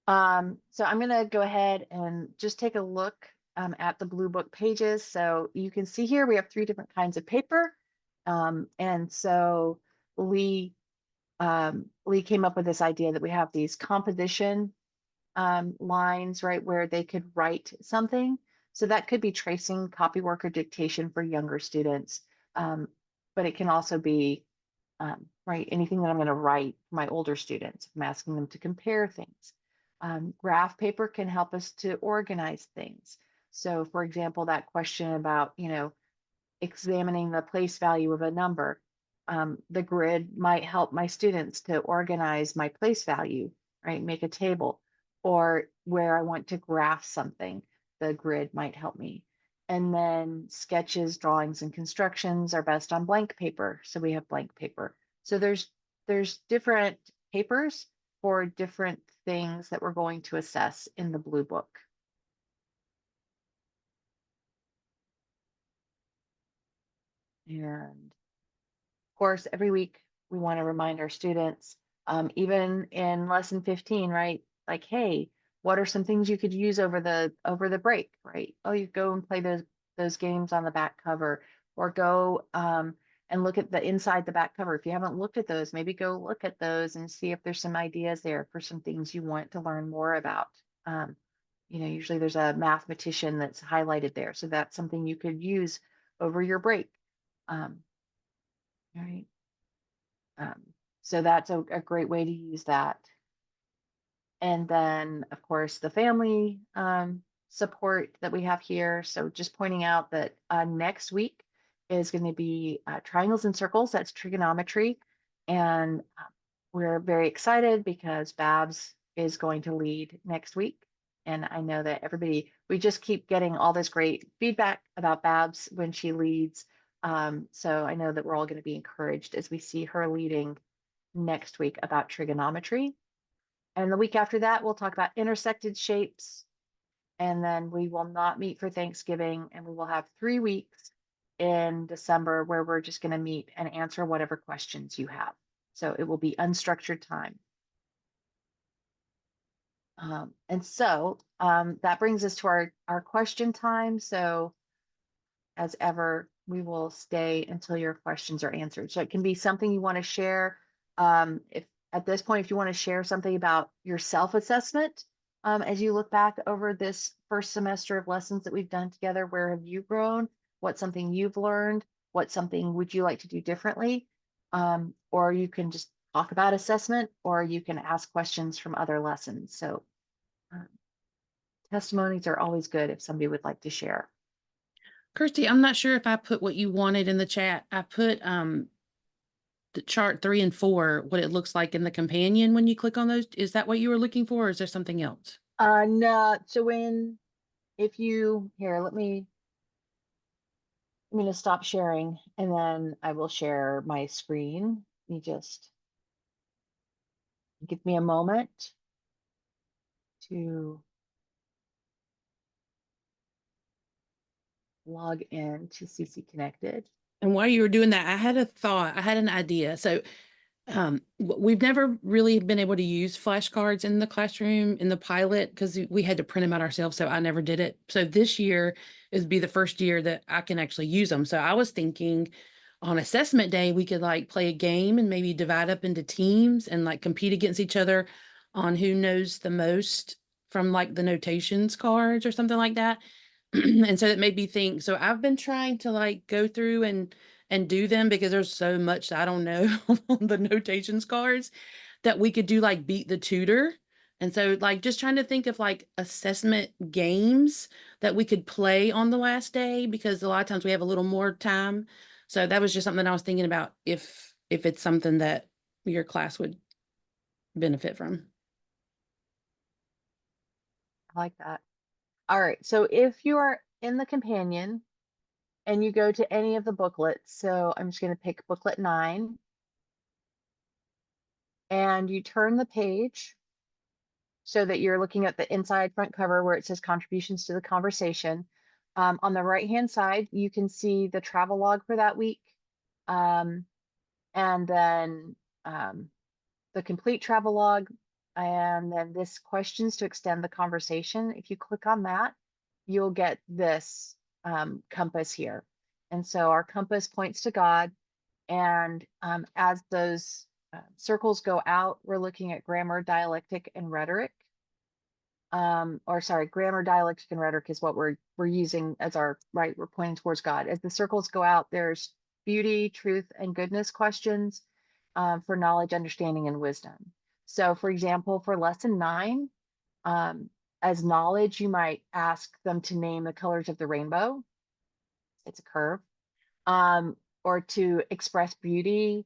So I'm going to go ahead and just take a look at the blue book pages. So you can see here we have 3 different kinds of paper. And so Lee came up with this idea that we have these composition lines, right, where they could write something. So that could be tracing, copywork, or dictation for younger students. But it can also be, right, anything that I'm going to write for my older students. I'm asking them to compare things. Graph paper can help us to organize things. So for example, that question about, examining the place value of a number, the grid might help my students to organize my place value, right? Make a table, or where I want to graph something. the grid might help me. And then sketches, drawings, and constructions are best on blank paper. So we have blank paper. So there's different papers for different things that we're going to assess in the blue book. And of course, every week we want to remind our students, even in lesson 15, right? Like, hey, what are some things you could use over the break, right? Oh, you go and play those games on the back cover, or go and look at the inside the back cover. If you haven't looked at those, maybe go look at those and see if there's some ideas there for some things you want to learn more about. Usually there's a mathematician that's highlighted there, so that's something you could use over your break. Right. So that's a great way to use that. And then, of course, the family support that we have here. So just pointing out that next week is going to be triangles and circles. That's trigonometry. And we're very excited because Babs is going to lead next week. And I know that we just keep getting all this great feedback about Babs when she leads. So I know that we're all going to be encouraged as we see her leading next week about trigonometry. And the week after that, we'll talk about intersected shapes. And then we will not meet for Thanksgiving. And we will have 3 weeks in December where we're just going to meet and answer whatever questions you have. So it will be unstructured time. And so that brings us to our question time. So as ever, we will stay until your questions are answered. So it can be something you want to share. If at this point, if you want to share something about your self-assessment, as you look back over this first semester of lessons that we've done together, where have you grown? What's something you've learned? What's something would you like to do differently? Or you can just talk about assessment, or you can ask questions from other lessons. So testimonies are always good if somebody would like to share. Kirsty, I'm not sure if I put what you wanted in the chat. I put the chart 3 and 4, what it looks like in the companion when you click on those. Is that what you were looking for, or is there something else? No. So if you here, I'm going to stop sharing and then I will share my screen. You just give me a moment to log in to CC Connected. And while you were doing that, I had a thought, I had an idea. So we've never really been able to use flashcards in the classroom in the pilot because we had to print them out ourselves. So I never did it. So this year is be the first year that I can actually use them. So I was thinking on assessment day, we could like play a game and maybe divide up into teams and like compete against each other on who knows the most from like the notations cards or something like that. And so that made me think, so I've been trying to like go through and do them because there's so much that I don't know on the notations cards that we could do like beat the tutor. And so like just trying to think of like assessment games that we could play on the last day, because a lot of times we have a little more time. So that was just something I was thinking about if it's something that your class would benefit from. I like that. All right. So if you are in the companion and you go to any of the booklets, so I'm just going to pick booklet 9 and you turn the page so that you're looking at the inside front cover where it says contributions to the conversation. On the right-hand side, you can see the travel log for that week. And then the complete travel log, and then this questions to extend the conversation. If you click on that, you'll get this compass here. And so our compass points to God. And as those circles go out, we're looking at grammar, dialectic, and rhetoric. Grammar, dialectic, and rhetoric is what we're using as our, right, we're pointing towards God. As the circles go out, there's beauty, truth, and goodness questions for knowledge, understanding, and wisdom. So for example, for lesson 9, as knowledge, you might ask them to name the colors of the rainbow. It's a curve. Or to express beauty,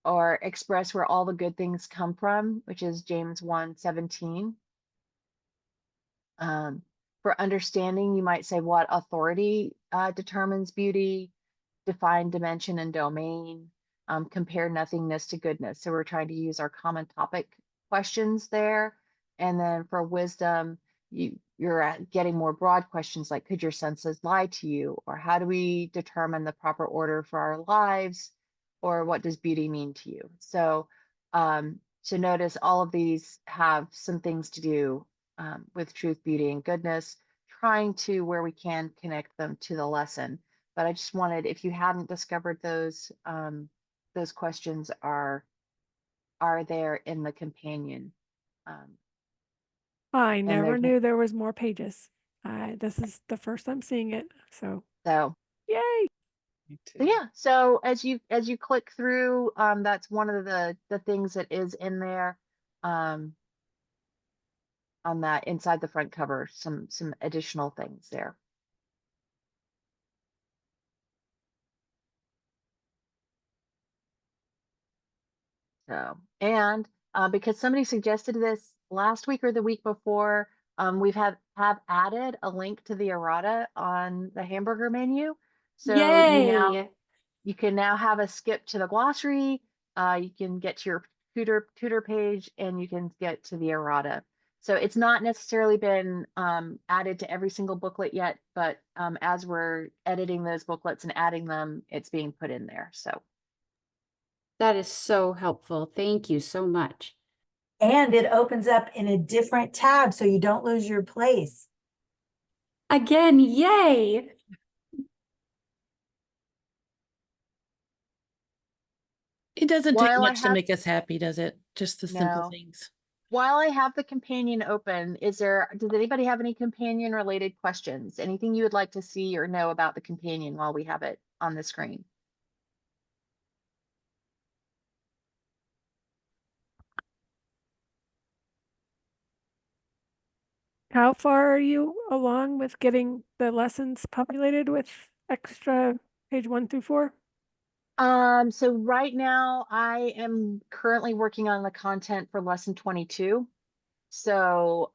or express where all the good things come from, which is James 1:17. For understanding, you might say what authority determines beauty, define dimension and domain, compare nothingness to goodness. So we're trying to use our common topic questions there. And then for wisdom, you're getting more broad questions like, could your senses lie to you? Or how do we determine the proper order for our lives? Or what does beauty mean to you? So notice all of these have some things to do with truth, beauty, and goodness, trying to, where we can, connect them to the lesson. But I just wanted, if you haven't discovered those questions are there in the companion. I And never there's knew there was more pages. This is the first time seeing it, so so yay! so yeah. So as you click through, that's one of the things that is in there. On that inside the front cover, some additional things there. So, and because somebody suggested this last week or the week before, we've have added a link to the errata on the hamburger menu. So Yay! you can now have a skip to the glossary. You can get to your tutor page, and you can get to the errata. So it's not necessarily been added to every single booklet yet, but as we're editing those booklets and adding them, it's being put in there. So That is so helpful. Thank you so much. And it opens up in a different tab so you don't lose your place. Again, yay! It doesn't take while I much to have make us happy, does it? Just the simple no. things. While I have the companion open, does anybody have any companion related questions? Anything you would like to see or know about the companion while we have it on the screen? How far are you along with getting the lessons populated with extra page 1 through 4? So right now I am currently working on the content for lesson 22. So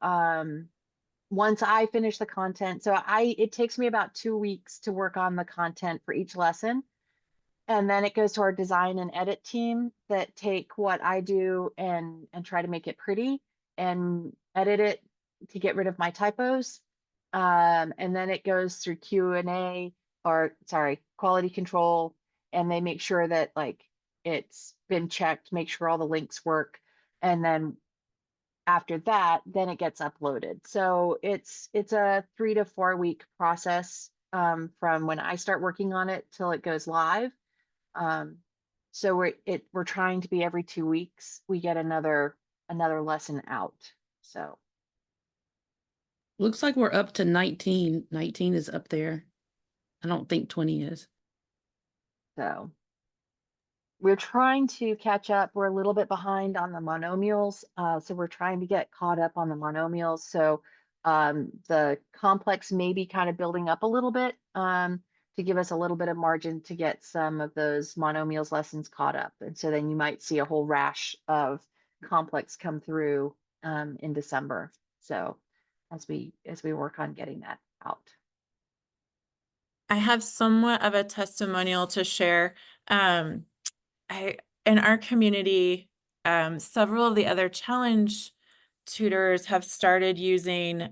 once I finish the content, it takes me about 2 weeks to work on the content for each lesson. And then it goes to our design and edit team that take what I do and try to make it pretty and edit it to get rid of my typos. And then it goes through Q&A, or sorry, quality control, and they make sure that like it's been checked, make sure all the links work. And then after that, then it gets uploaded. So it's a 3 to 4 week process from when I start working on it till it goes live. So we're trying to be every 2 weeks we get another lesson out. So Looks like we're up to 19. 19 is up there. I don't think 20 is. so we're trying to catch up. We're a little bit behind on the monomials. So we're trying to get caught up on the monomials. So the complex may be kind of building up a little bit to give us a little bit of margin to get some of those monomials lessons caught up. And so then you might see a whole rash of complex come through in December. So as we work on getting that out. I have somewhat of a testimonial to share. In our community, several of the other challenge tutors have started using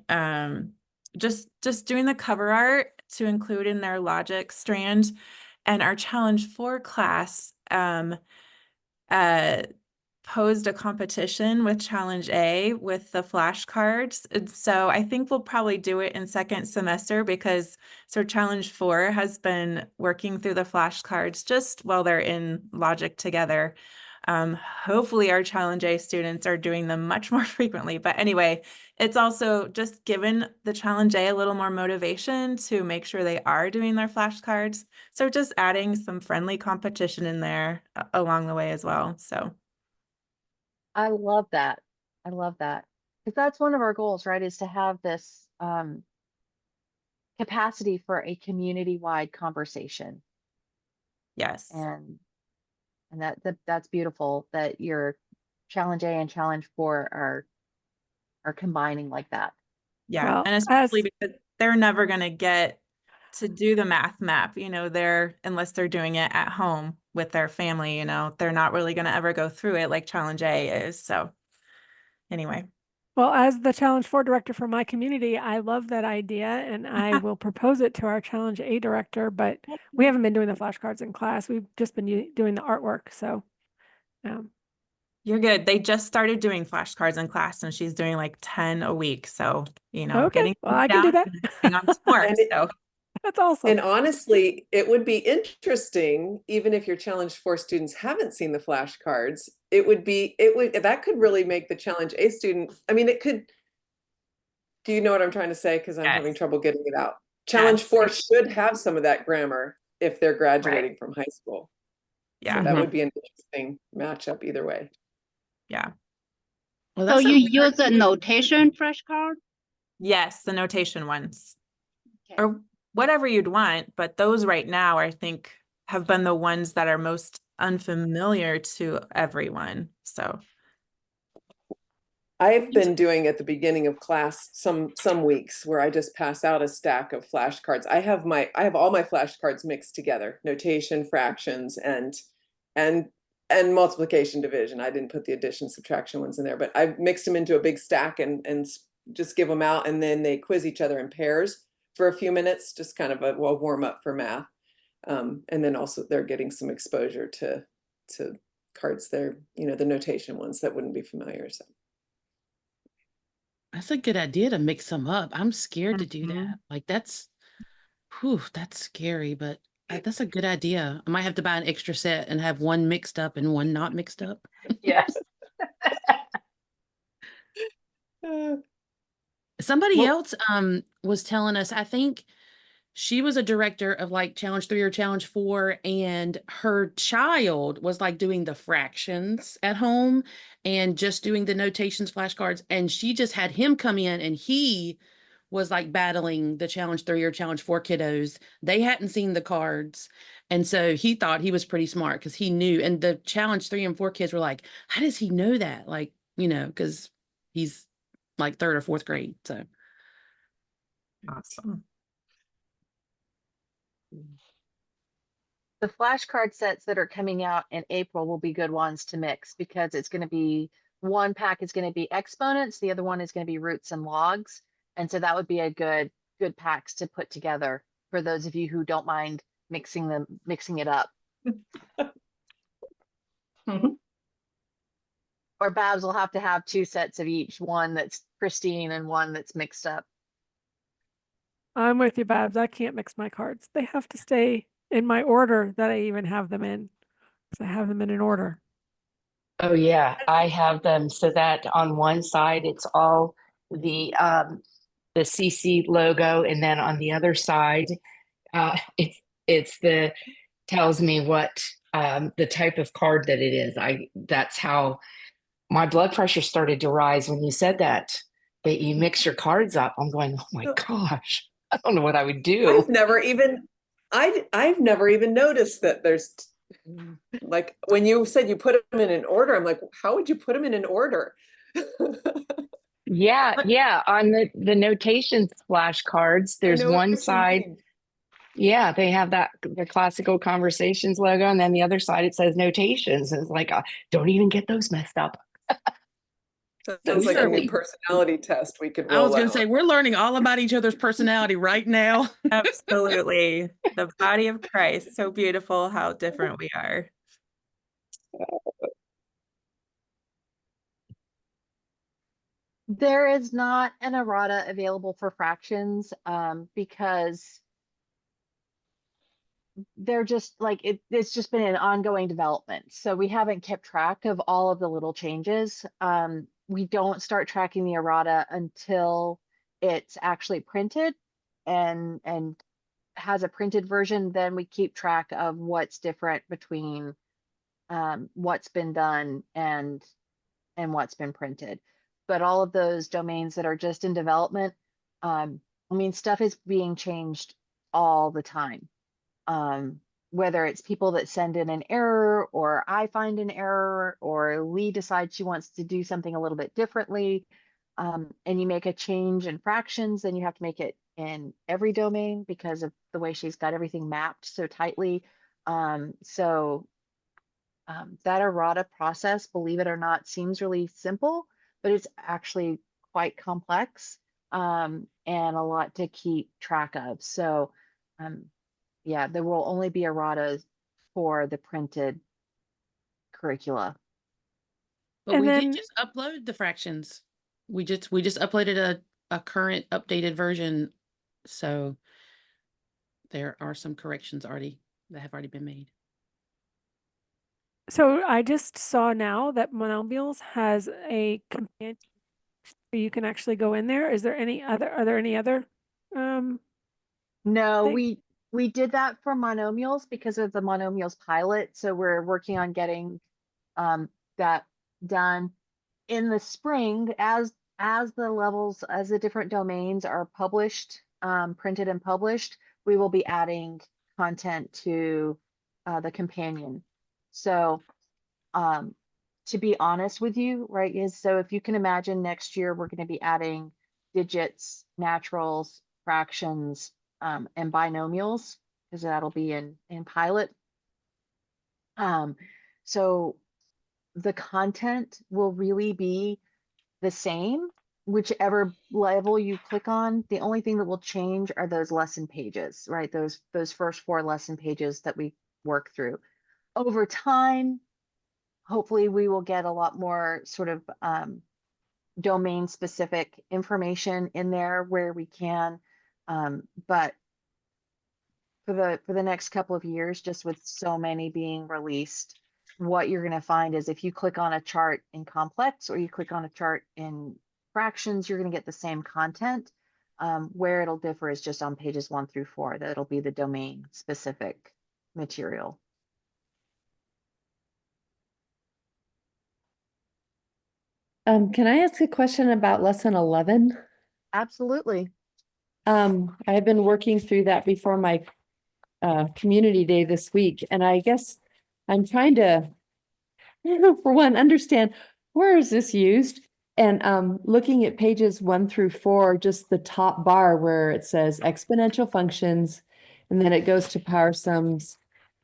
just doing the cover art to include in their logic strand, and our challenge 4 class posed a competition with challenge A with the flashcards. And so I think we'll probably do it in second semester because challenge 4 has been working through the flashcards just while they're in logic together. Hopefully our challenge A students are doing them much more frequently. But anyway, it's also just given the challenge A a little more motivation to make sure they are doing their flashcards. So just adding some friendly competition in there along the way as well. So I love that. I love that. Because that's one of our goals, right? Is to have this capacity for a community-wide conversation. yes. And that's beautiful that your challenge A and challenge 4 are combining like that. Yeah. Well, And especially because they're never going to get to do the math map, unless they're doing it at home with their family, they're not really going to ever go through it like Challenge A is. So anyway. Well, as the Challenge 4 director for my community, I love that idea and I will propose it to our Challenge A director, but we haven't been doing the flashcards in class. We've just been doing the artwork. So, You're good. They just started doing flashcards in class and she's doing like 10 a week. So, okay, getting well, I can down do that. and on some more. So That's awesome. And honestly, it would be interesting, even if your Challenge 4 students haven't seen the flashcards, that could really make the Challenge A students, I mean, it could, do you know what I'm trying to say? Because I'm having yes. trouble getting it out. Challenge 4 should have some of that grammar if they're graduating from high school. Yeah. So that would be an interesting matchup either way. Yeah. Well, So you use a notation flashcard? Yes, the notation ones. Or whatever you'd want, but those right now, I think, have been the ones that are most unfamiliar to everyone. So I've been doing at the beginning of class some weeks where I just pass out a stack of flashcards. I have all my flashcards mixed together, notation, fractions, and multiplication, division. I didn't put the addition, subtraction ones in there, but I mixed them into a big stack and just give them out, and then they quiz each other in pairs for a few minutes, just kind of a warm up for math. And then also they're getting some exposure to cards there, the notation ones that wouldn't be familiar. So That's a good idea to mix them up. I'm scared to do that. Like that's scary, but that's a good idea. I might have to buy an extra set and have one mixed up and one not mixed up. Yes. Somebody else was telling us, I think she was a director of like Challenge 3 or Challenge 4, and her child was like doing the fractions at home and just doing the notations flashcards. And she just had him come in and he was like battling the Challenge 3 or Challenge 4 kiddos. They hadn't seen the cards. And so he thought he was pretty smart because he knew. And the Challenge 3 and 4 kids were like, how does he know that? Like, because he's like 3rd or 4th grade. So awesome. The flashcard sets that are coming out in April will be good ones to mix because it's going to be one pack is going to be exponents, the other one is going to be roots and logs. And so that would be a good packs to put together for those of you who don't mind mixing it up. Or Babs will have to have 2 sets of each, one that's pristine and one that's mixed up. I'm with you, Babs. I can't mix my cards. They have to stay in my order that I even have them in. Because I have them in an order. Oh yeah, I have them so that on one side it's all the CC logo, and then on the other side, it's the tells me what the type of card that it is. That's how my blood pressure started to rise when you said that you mix your cards up. I'm going, oh my gosh, I don't know what I would do. I've never even noticed that there's like when you said you put them in an order, I'm like, how would you put them in an order? Yeah. On the notations flashcards, there's one side. Yeah, they have the classical conversations logo, and then the other side it says notations. And it's like, don't even get those messed up. Sounds like a new personality test we could roll out. I was going to say, we're learning all about each other's personality right now. Absolutely. The body of Christ. So beautiful how different we are. There is not an errata available for fractions because they're just like it's just been an ongoing development. So we haven't kept track of all of the little changes. We don't start tracking the errata until it's actually printed and has a printed version. Then we keep track of what's different between what's been done and what's been printed. But all of those domains that are just in development, I mean, stuff is being changed all the time. Whether it's people that send in an error, or I find an error, or Lee decides she wants to do something a little bit differently. and you make a change in fractions, then you have to make it in every domain because of the way she's got everything mapped so tightly. That errata process, believe it or not, seems really simple, but it's actually quite complex, and a lot to keep track of. So yeah, there will only be erratas for the printed curricula. But And we did then, just upload the fractions. We just uploaded a current updated version. So there are some corrections already that have already been made. so I just saw now that Monomials has a companion where you can actually go in there. Is there any other, are there any other, No, things? we did that for monomials because of the monomials pilot. So we're working on getting that done in the spring as the levels, as the different domains are published, printed and published, we will be adding content to the companion. So to be honest with you, right, is so if you can imagine next year we're going to be adding digits, naturals, fractions, and binomials, because that'll be in pilot. So the content will really be the same, whichever level you click on. The only thing that will change are those lesson pages, right? Those first 4 lesson pages that we work through. Over time, hopefully we will get a lot more sort of domain specific information in there where we can. But for the next couple of years, just with so many being released, what you're going to find is if you click on a chart in complex or you click on a chart in fractions, you're going to get the same content. Where it'll differ is just on pages 1 through 4, that it'll be the domain specific material. Can I ask a question about lesson 11? Absolutely. I've been working through that before my community day this week, and I guess I'm trying to, for one, understand where is this used? And looking at pages 1 through 4, just the top bar where it says exponential functions, and then it goes to power sums,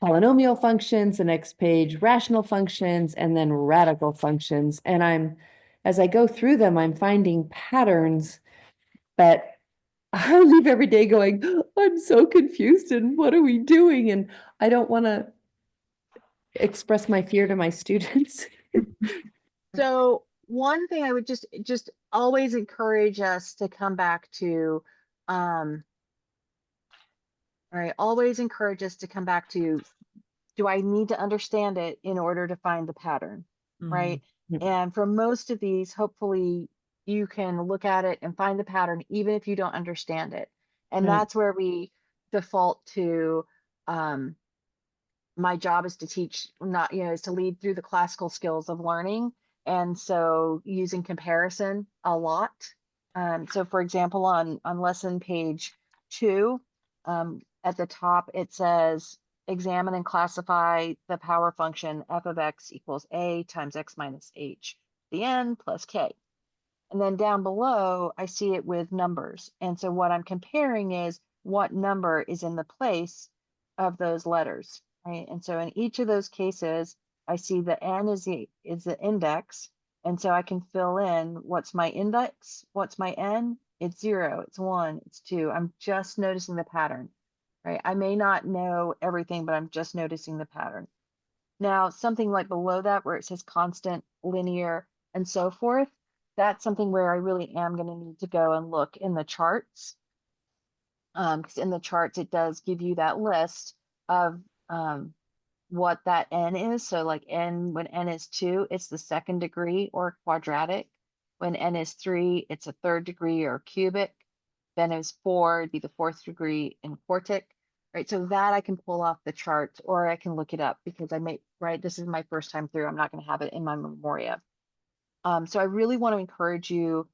polynomial functions, the next page, rational functions, and then radical functions. And as I go through them, I'm finding patterns, but I leave every day going, I'm so confused and what are we doing? And I don't want to express my fear to my students. So one thing I would just always encourage us to come back to, right, always encourage us to come back to, do I need to understand it in order to find the pattern, right? And for most of these, hopefully you can look at it and find the pattern even if you don't understand it. And Right. that's where we default to, my job is to teach, not, is to lead through the classical skills of learning. And so using comparison a lot. So for example, on lesson page 2, at the top, it says, examine and classify the power function f of x equals a times x minus h, the n plus k. And then down below, I see it with numbers. And so what I'm comparing is what number is in the place of those letters, right? And so in each of those cases, I see the n is the index. And so I can fill in what's my index, what's my n, it's 0, it's 1, it's 2. I'm just noticing the pattern, right? I may not know everything, but I'm just noticing the pattern. Now, something like below that where it says constant, linear, and so forth, that's something where I really am going to need to go and look in the charts. Because in the charts, it does give you that list of what that n is. So like n, when n is 2, it's the second degree or quadratic. When n is 3, it's a third degree or cubic. Then is 4, it'd be the fourth degree in quartic. Right, so that I can pull off the chart or I can look it up because I may, right, this is my first time through. I'm not going to have it in my memoria. So I really want to encourage you,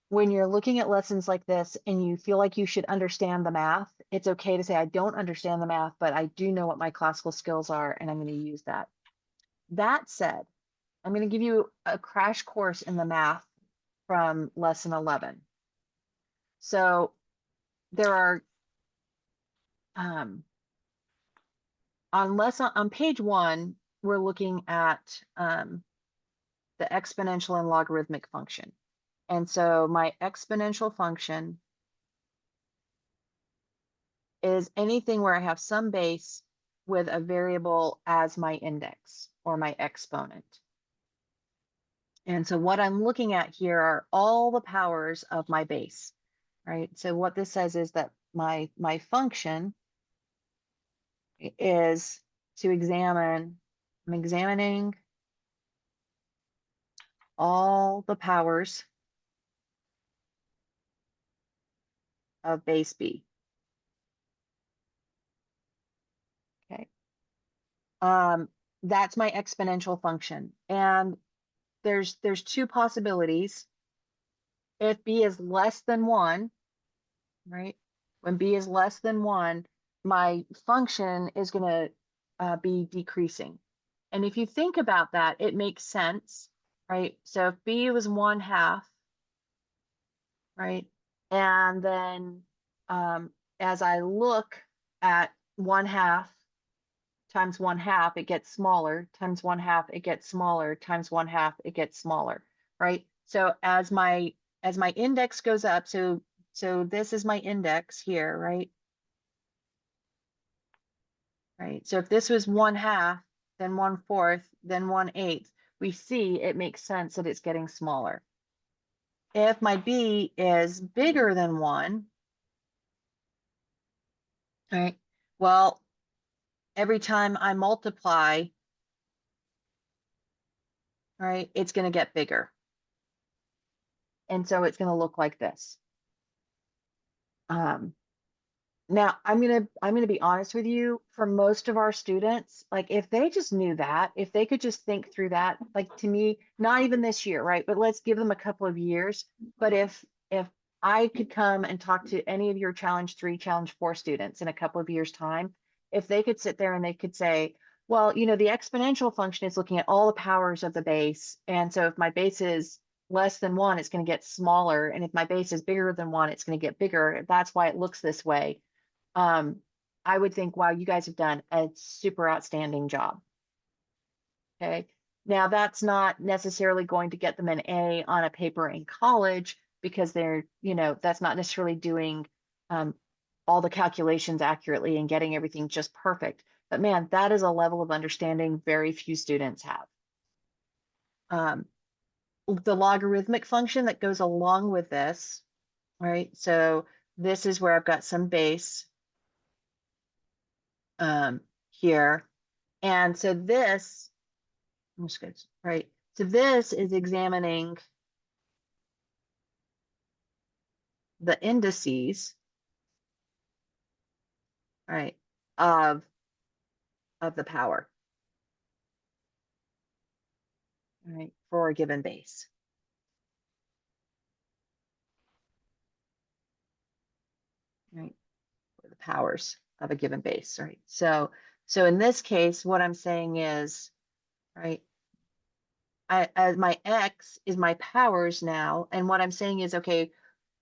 when you're looking at lessons like this and you feel like you should understand the math, it's okay to say, I don't understand the math, but I do know what my classical skills are and I'm going to use that. That said, I'm going to give you a crash course in the math from lesson 11. So there are, on page 1, we're looking at the exponential and logarithmic function. And so my exponential function is anything where I have some base with a variable as my index or my exponent. And so what I'm looking at here are all the powers of my base, right? So what this says is that my function is to examine, I'm examining all the powers of base B. Okay. That's my exponential function. And there's 2 possibilities. If B is less than 1, right? When B is less than 1, my function is going to be decreasing. And if you think about that, it makes sense, right? So if B was 1/2, right? And then as I look at 1/2 times 1/2, it gets smaller, times 1/2, it gets smaller, times 1/2, it gets smaller, right? So as my index goes up, so this is my index here, right? Right. So if this was 1/2, then 1/4, then 1/8, we see it makes sense that it's getting smaller. If my B is bigger than 1, right? Well, every time I multiply, right, it's going to get bigger. And so it's going to look like this. Now I'm gonna be honest with you, for most of our students, like if they just knew that, if they could just think through that, like to me, not even this year, right? But let's give them a couple of years. But if I could come and talk to any of your challenge 3, challenge 4 students in a couple of years time, if they could sit there and they could say, well, you know, the exponential function is looking at all the powers of the base. And so if my base is less than 1, it's going to get smaller. And if my base is bigger than 1, it's going to get bigger. That's why it looks this way. I would think, wow, you guys have done a super outstanding job. Okay. Now that's not necessarily going to get them an A on a paper in college because they're, you know, that's not necessarily doing all the calculations accurately and getting everything just perfect. But man, that is a level of understanding very few students have. The logarithmic function that goes along with this, right? So this is where I've got some base here. And so this, I'm just going to, right. So this is examining the indices, right, of the power, right, for a given base. Right, for the powers of a given base, right? So in this case, what I'm saying is, right, as my X is my powers now, and what I'm saying is, okay,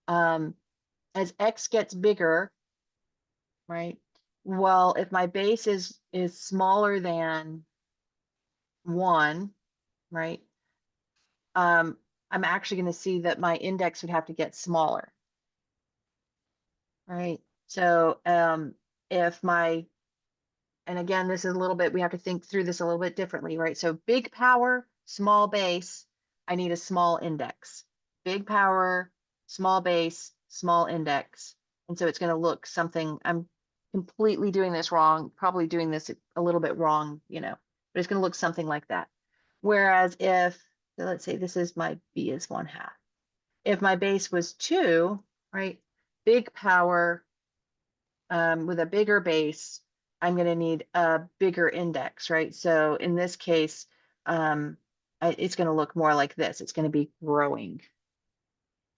as X gets bigger, right? Well, if my base is smaller than 1, right? I'm actually going to see that my index would have to get smaller, right? So if my, and again, this is a little bit, we have to think through this a little bit differently, right? So big power, small base, I need a small index. Big power, small base, small index. And so it's going to look something, I'm completely doing this wrong, probably doing this a little bit wrong, you know, but it's going to look something like that. Whereas if, so let's say this is my B is 1/2. If my base was 2, right, big power with a bigger base, I'm going to need a bigger index, right? So in this case, it's going to look more like this. It's going to be growing.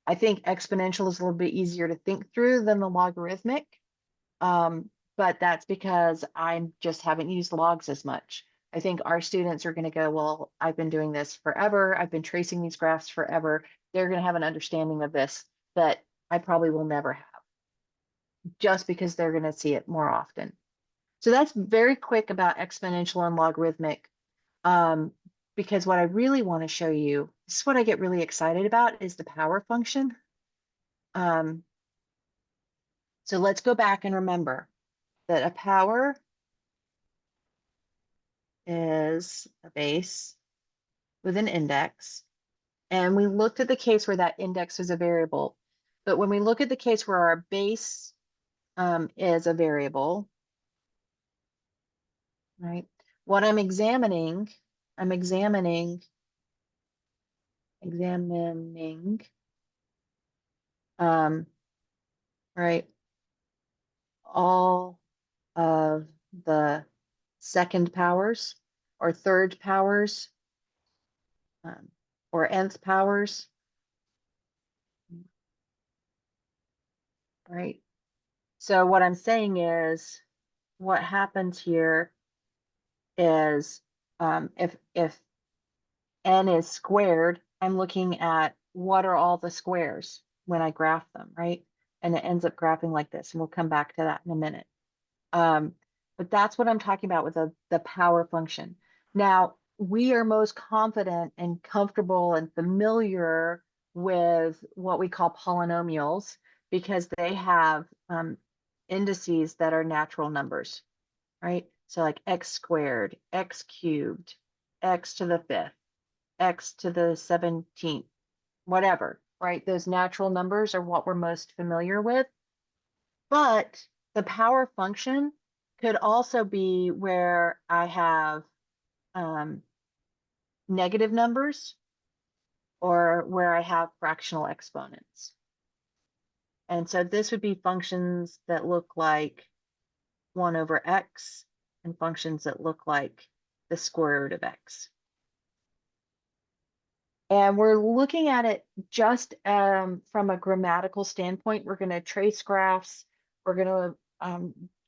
I think exponential is a little bit easier to think through than the logarithmic, but that's because I just haven't used logs as much. I think our students are going to go, well, I've been doing this forever. I've been tracing these graphs forever. They're going to have an understanding of this that I probably will never have, just because they're going to see it more often. So that's very quick about exponential and logarithmic. Because what I really want to show you, this is what I get really excited about, is the power function. So let's go back and remember that a power is a base with an index. And we looked at the case where that index was a variable. But when we look at the case where our base is a variable, right? What I'm examining right, all of the second powers or third powers or nth powers, right? So what I'm saying is what happens here is if n is squared, I'm looking at what are all the squares when I graph them, right? And it ends up graphing like this, and we'll come back to that in a minute. But that's what I'm talking about with the power function. Now, we are most confident and comfortable and familiar with what we call polynomials because they have indices that are natural numbers, right? So like x squared, x cubed, x to the fifth, x to the 17th, whatever, right? Those natural numbers are what we're most familiar with. But the power function could also be where I have negative numbers or where I have fractional exponents. And so this would be functions that look like 1 over x and functions that look like the square root of x. And we're looking at it just from a grammatical standpoint. We're going to trace graphs. We're going to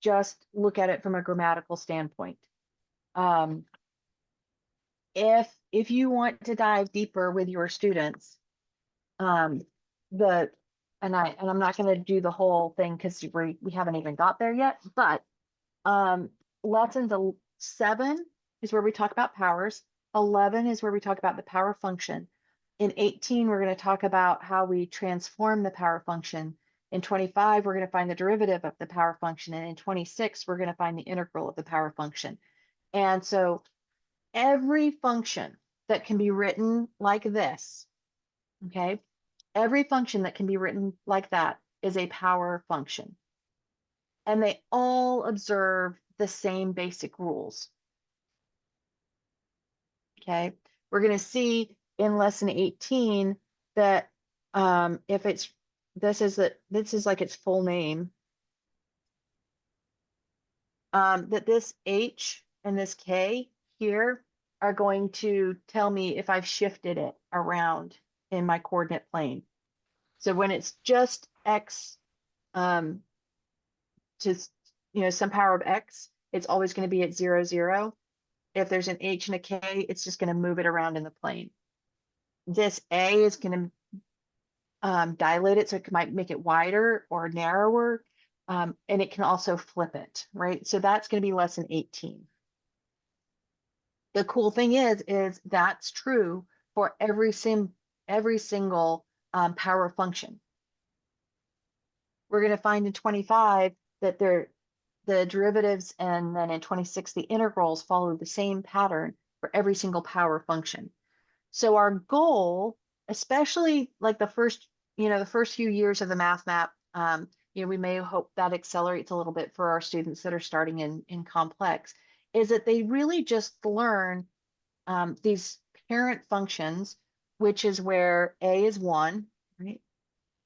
just look at it from a grammatical standpoint. If you want to dive deeper with your students, I'm not going to do the whole thing because we haven't even got there yet. But lessons 7 is where we talk about powers. 11 is where we talk about the power function. In 18, we're going to talk about how we transform the power function. In 25, we're going to find the derivative of the power function. And in 26, we're going to find the integral of the power function. And so every function that can be written like this, okay, every function that can be written like that is a power function. And they all observe the same basic rules. Okay, we're going to see in lesson 18 that if it's this is like its full name, that this h and this k here are going to tell me if I've shifted it around in my coordinate plane. So when it's just x to some power of x, it's always going to be at 0, 0. If there's an h and a k, it's just going to move it around in the plane. This a is going to dilate it, so it might make it wider or narrower, and it can also flip it, right? So that's going to be lesson 18. The cool thing is that's true for every single power function. We're going to find in 25 that the derivatives, and then in 26 the integrals follow the same pattern for every single power function. So our goal, especially like the first few years of the math map, we may hope that accelerates a little bit for our students that are starting in complex, is that they really just learn these parent functions, which is where a is 1, right?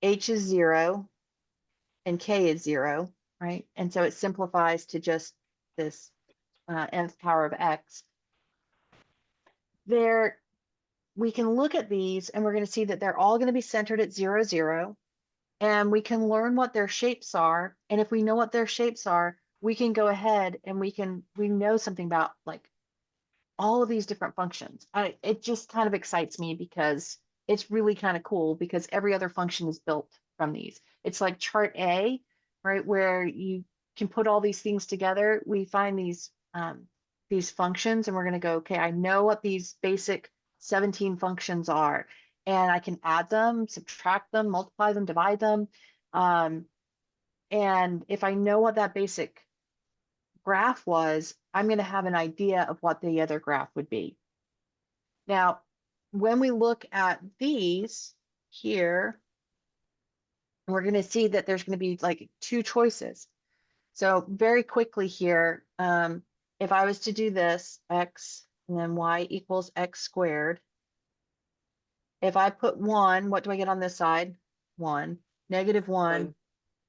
H is 0, and k is 0, right? And so it simplifies to just this nth power of x. We can look at these and we're going to see that they're all going to be centered at 0, 0. And we can learn what their shapes are. And if we know what their shapes are, we can go ahead and we know something about like all of these different functions. It just kind of excites me because it's really kind of cool because every other function is built from these. It's like chart A, right, where you can put all these things together. We find these functions and we're going to go, okay, I know what these basic 17 functions are, and I can add them, subtract them, multiply them, divide them. And if I know what that basic graph was, I'm going to have an idea of what the other graph would be. Now, when we look at these here, we're going to see that there's going to be like two choices. So very quickly here, if I was to do this, x and then y equals x squared. If I put 1, what do I get on this side? 1, negative 1,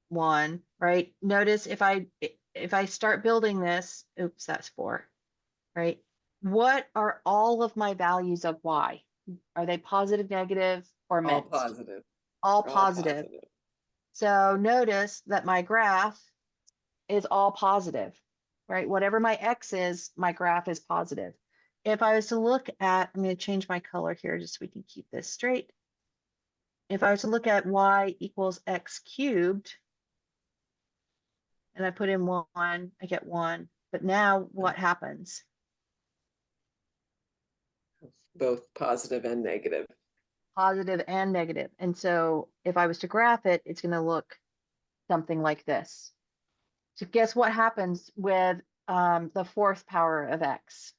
1, right? Notice if I start building this, oops, that's 4, right? What are all of my values of y? Are they positive, negative, or All mixed? positive. All All positive. So notice that my graph is all positive, right? Whatever my x is, my graph is positive. If I was to look at, I'm going to change my color here just so we can keep this straight. If I was to look at y equals x cubed, and I put in 1, I get 1. But now what happens? Both positive and negative. Positive and negative. And so if I was to graph it, it's going to look something like this. So guess what happens with the fourth power of x?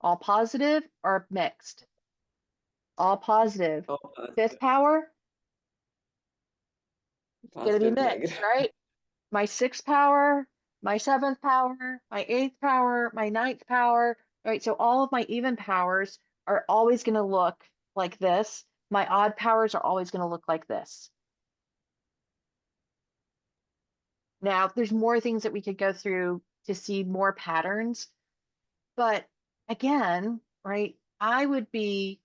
All positive or mixed? All positive. All positive. Fifth power? It's going to be Positive, mixed, negative. right? My sixth power, my seventh power, my eighth power, my ninth power, right? So all of my even powers are always going to look like this. My odd powers are always going to look like this. Now, there's more things that we could go through to see more patterns, but again, right, I would be,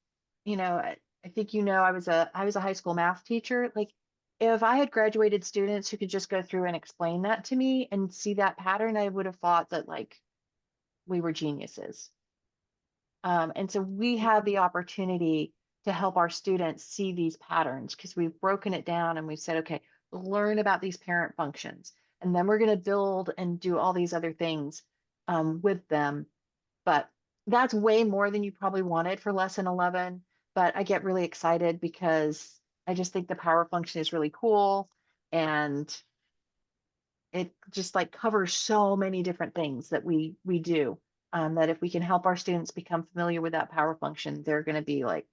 I think I was a high school math teacher. Like if I had graduated students who could just go through and explain that to me and see that pattern, I would have thought that like we were geniuses. And so we have the opportunity to help our students see these patterns because we've broken it down and we've said, okay, learn about these parent functions. And then we're going to build and do all these other things with them. But that's way more than you probably wanted for lesson 11. But I get really excited because I just think the power function is really cool. And it just like covers so many different things that we do. That if we can help our students become familiar with that power function, they're going to be like,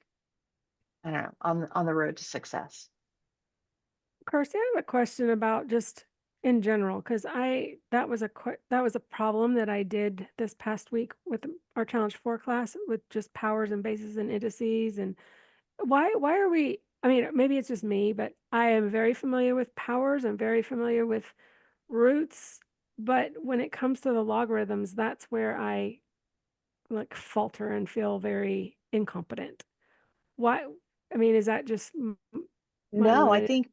I don't know, on the road to success. Kirsty, I have a question about just in general, because that was a problem that I did this past week with our Challenge 4 class with just powers and bases and indices. And why are we, I mean, maybe it's just me, but I am very familiar with powers. I'm very familiar with roots. But when it comes to the logarithms, that's where I like falter and feel very incompetent. Why? I mean, is that just my No, I limited? think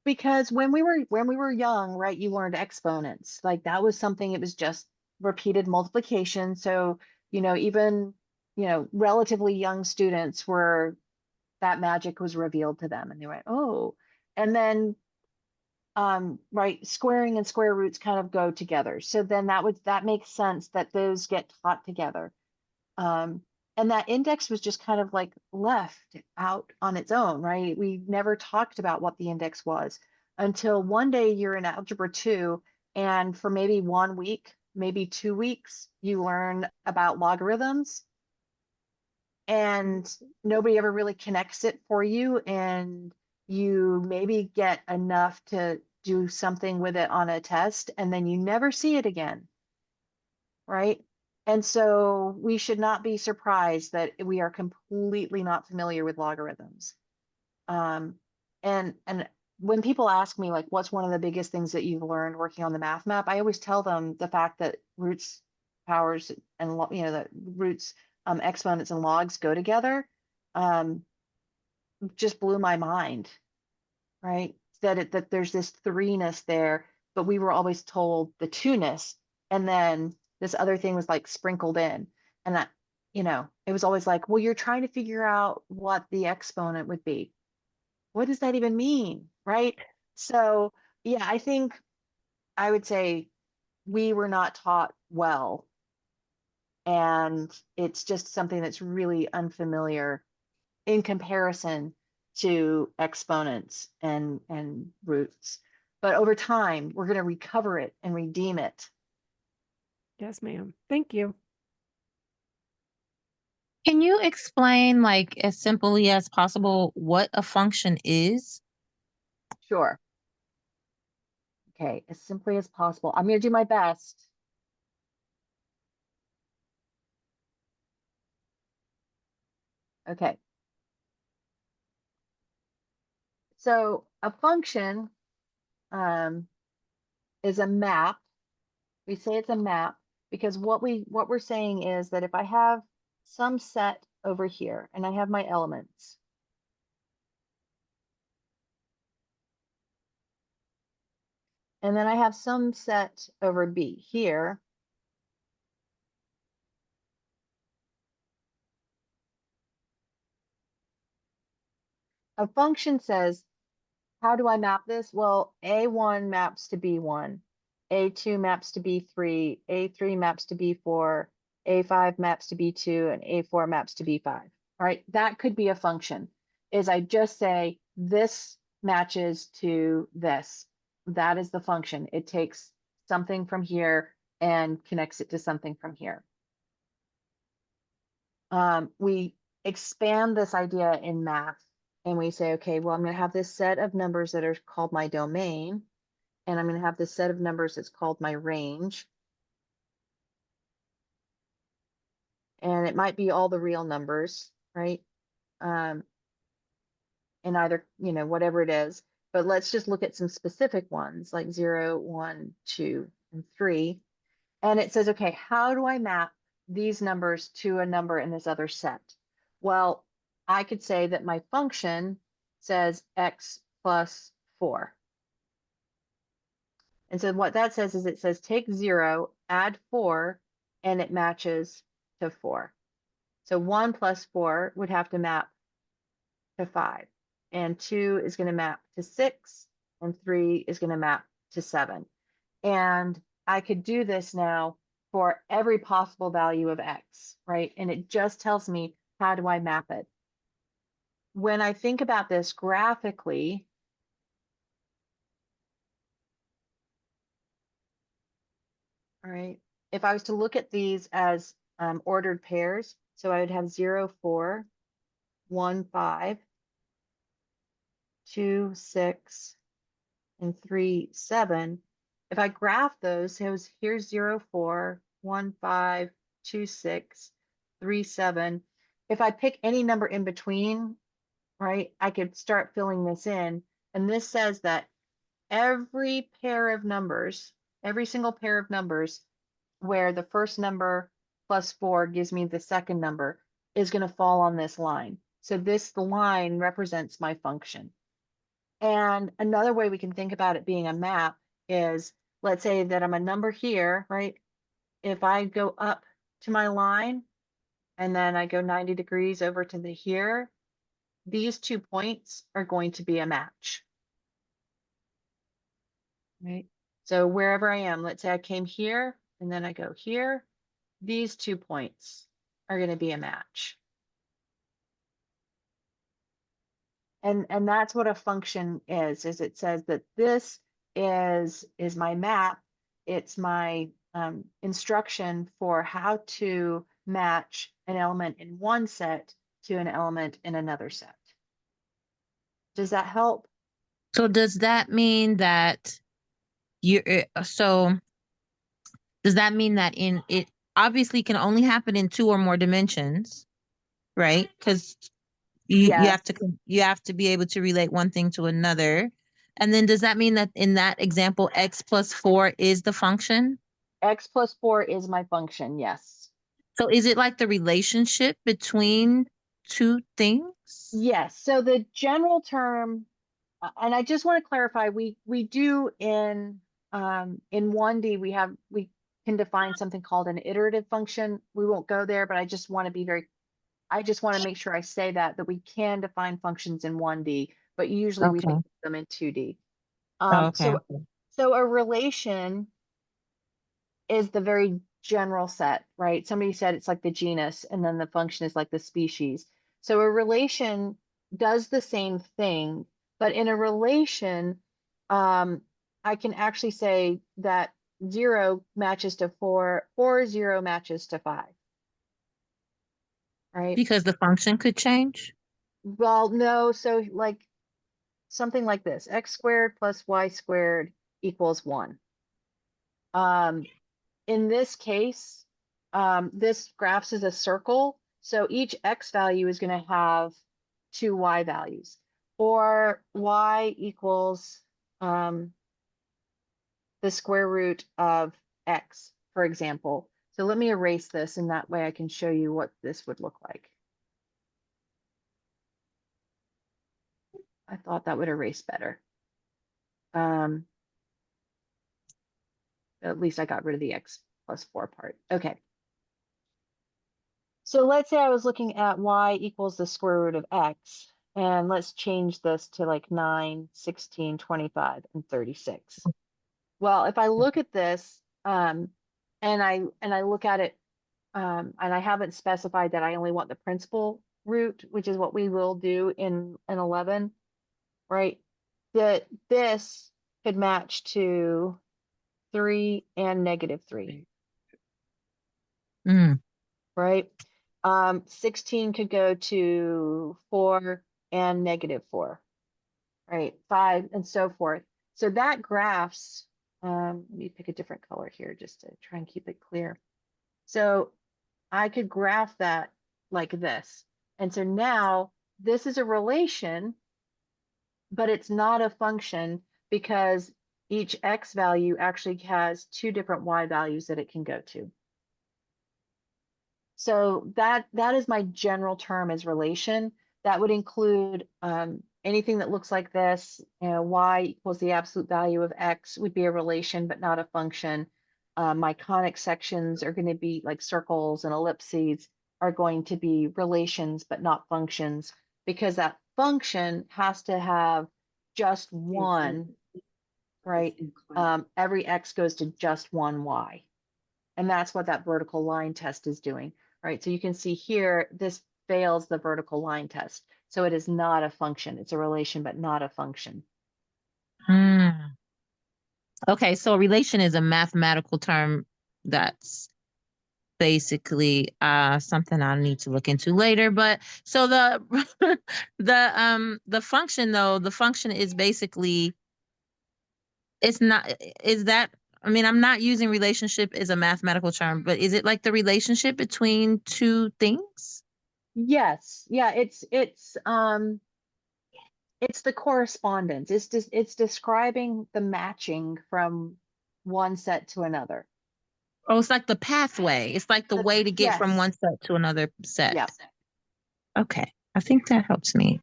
because when we were young, right, you learned exponents. Like that was something, it was just repeated multiplication. So, even, relatively young students were that magic was revealed to them and they went, oh, and then right, squaring and square roots kind of go together. So then that makes sense that those get taught together. Um, and that index was just kind of like left out on its own, right? We never talked about what the index was until one day you're in Algebra 2, and for maybe 1 week, maybe 2 weeks, you learn about logarithms, and nobody ever really connects it for you, and you maybe get enough to do something with it on a test, and then you never see it again, right? And so we should not be surprised that we are completely not familiar with logarithms. And when people ask me like, what's one of the biggest things that you've learned working on the math map, I always tell them the fact that roots, powers, and the roots, exponents, and logs go together. Just blew my mind, right? That there's this threeness there, but we were always told the two-ness, and then this other thing was like sprinkled in. And it was always like, well, you're trying to figure out what the exponent would be. What does that even mean, right? So yeah, I think I would say we were not taught well, and it's just something that's really unfamiliar in comparison to exponents and roots. But over time, we're going to recover it and redeem it. Yes, ma'am. Thank you. Can you explain, like, as simply as possible, what a function is? Sure. Okay, as simply as possible. I'm going to do my best. Okay. So a function is a map. We say it's a map because what we're saying is that if I have some set over here and I have my elements, and then I have some set over B here, a function says, how do I map this? Well, A1 maps to B1, A2 maps to B3, A3 maps to B4, A5 maps to B2, and A4 maps to B5. All right, that could be a function. Is I just say this matches to this. That is the function. It takes something from here and connects it to something from here. We expand this idea in math and we say, okay, well, I'm going to have this set of numbers that are called my domain, and I'm going to have this set of numbers that's called my range. And it might be all the real numbers, right? In either, whatever it is. But let's just look at some specific ones like 0, 1, 2, and 3. And it says, okay, how do I map these numbers to a number in this other set? Well, I could say that my function says x plus 4. And so what that says is it says take 0, add 4, and it matches to 4. So 1 plus 4 would have to map to 5. And 2 is going to map to 6. And 3 is going to map to 7. And I could do this now for every possible value of x, right? And it just tells me, how do I map it? When I think about this graphically, all right, if I was to look at these as ordered pairs, so I would have 0, 4, 1, 5, 2, 6, and 3, 7. If I graph those, here's 0, 4, 1, 5, 2, 6, 3, 7. If I pick any number in between, right, I could start filling this in. And this says that every pair of numbers, every single pair of numbers where the first number plus 4 gives me the second number is going to fall on this line. So this line represents my function. And another way we can think about it being a map is, let's say that I'm a number here, right? If I go up to my line and then I go 90 degrees over to the here, these 2 points are going to be a match. Right? So wherever I am, let's say I came here and then I go here, these 2 points are going to be a match. And that's what a function is it says that this is my map. It's my instruction for how to match an element in one set to an element in another set. Does that help? So does that mean that does that mean that in it obviously can only happen in 2 or more dimensions, right? Because you Yes. you have to be able to relate one thing to another. And then does that mean that in that example, x plus 4 is the function? X plus 4 is my function, yes. So is it like the relationship between two things? Yes. So the general term, and I just want to clarify, we do in 1D we can define something called an iterative function. We won't go there, but I just want to make sure I say that we can define functions in 1D, but usually we think Okay. of them in 2D. Okay. So a relation is the very general set, right? Somebody said it's like the genus, and then the function is like the species. So a relation does the same thing, but in a relation, I can actually say that 0 matches to 4, or 0 matches to 5, right? Because the function could change? Well, no, so like something like this, x squared plus y squared equals 1. In this case, this graphs is a circle, so each x value is going to have 2 y values, or y equals the square root of x, for example. So let me erase this, and that way I can show you what this would look like. I thought that would erase better. At least I got rid of the x plus 4 part. Okay. So let's say I was looking at y equals the square root of x, and let's change this to like 9, 16, 25, and 36. Well, if I look at this, and I look at it, and I haven't specified that I only want the principal root, which is what we will do in 11, right? That this could match to 3 and -3. Right? 16 could go to 4 and -4, right? 5 and so forth. So that graphs, let me pick a different color here just to try and keep it clear. So I could graph that like this. And so now this is a relation, but it's not a function because each x value actually has 2 different y values that it can go to. So that is my general term as relation. That would include anything that looks like this. You know, y equals the absolute value of x would be a relation, but not a function. My conic sections are going to be like circles, and ellipses are going to be relations, but not functions, because that function has to have just one, right? Every x goes to just one y. And that's what that vertical line test is doing, right? So you can see here, this fails the vertical line test. So it is not a function. It's a relation, but not a function. Okay, so relation is a mathematical term that's basically something I need to look into later. But so the the function though, the function is basically, it's not, is that, I mean, I'm not using relationship as a mathematical term, but is it like the relationship between two things? Yes. Yeah, it's the correspondence. It's describing the matching from one set to another. Oh, it's like the pathway. It's like the way to get from Yes. one set to another set. Yeah. Okay. I think that helps me.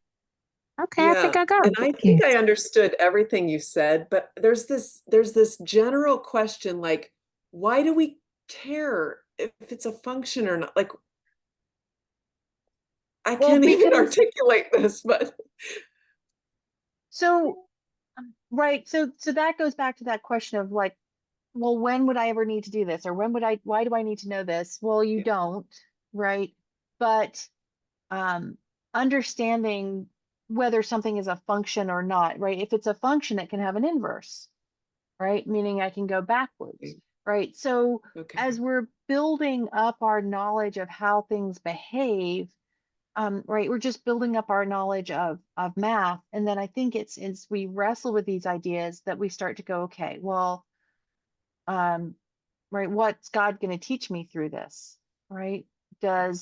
Okay, I think Yeah, I got and it. I think I understood everything you said, but there's this general question, like, why do we care if it's a function or not? Like, I Well, can't even because articulate this, but so right, so that goes back to that question of like, well, when would I ever need to do this? Or why do I need to know this? Well, you don't, right? But understanding whether something is a function or not, right? If it's a function, it can have an inverse, right? Meaning I can go backwards, right? So as we're building up our knowledge of how things behave, right, we're just building up our knowledge of math. And then I think it's as we wrestle with these ideas that we start to go, okay, well, right, what's God going to teach me through this, right? How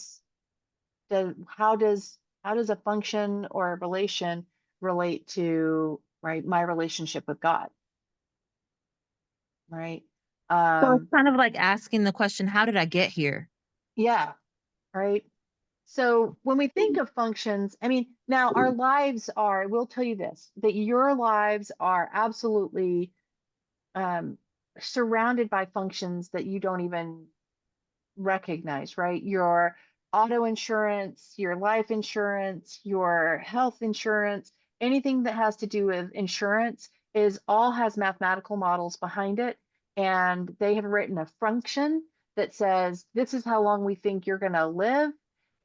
does a function or a relation relate to, right, my relationship with God, right? So it's kind of like asking the question, how did I get here? Yeah, right. So when we think of functions, I mean, now our lives are, we'll tell you this, that your lives are absolutely surrounded by functions that you don't even recognize, right? Your auto insurance, your life insurance, your health insurance, anything that has to do with insurance is all has mathematical models behind it. And they have written a function that says, this is how long we think you're going to live.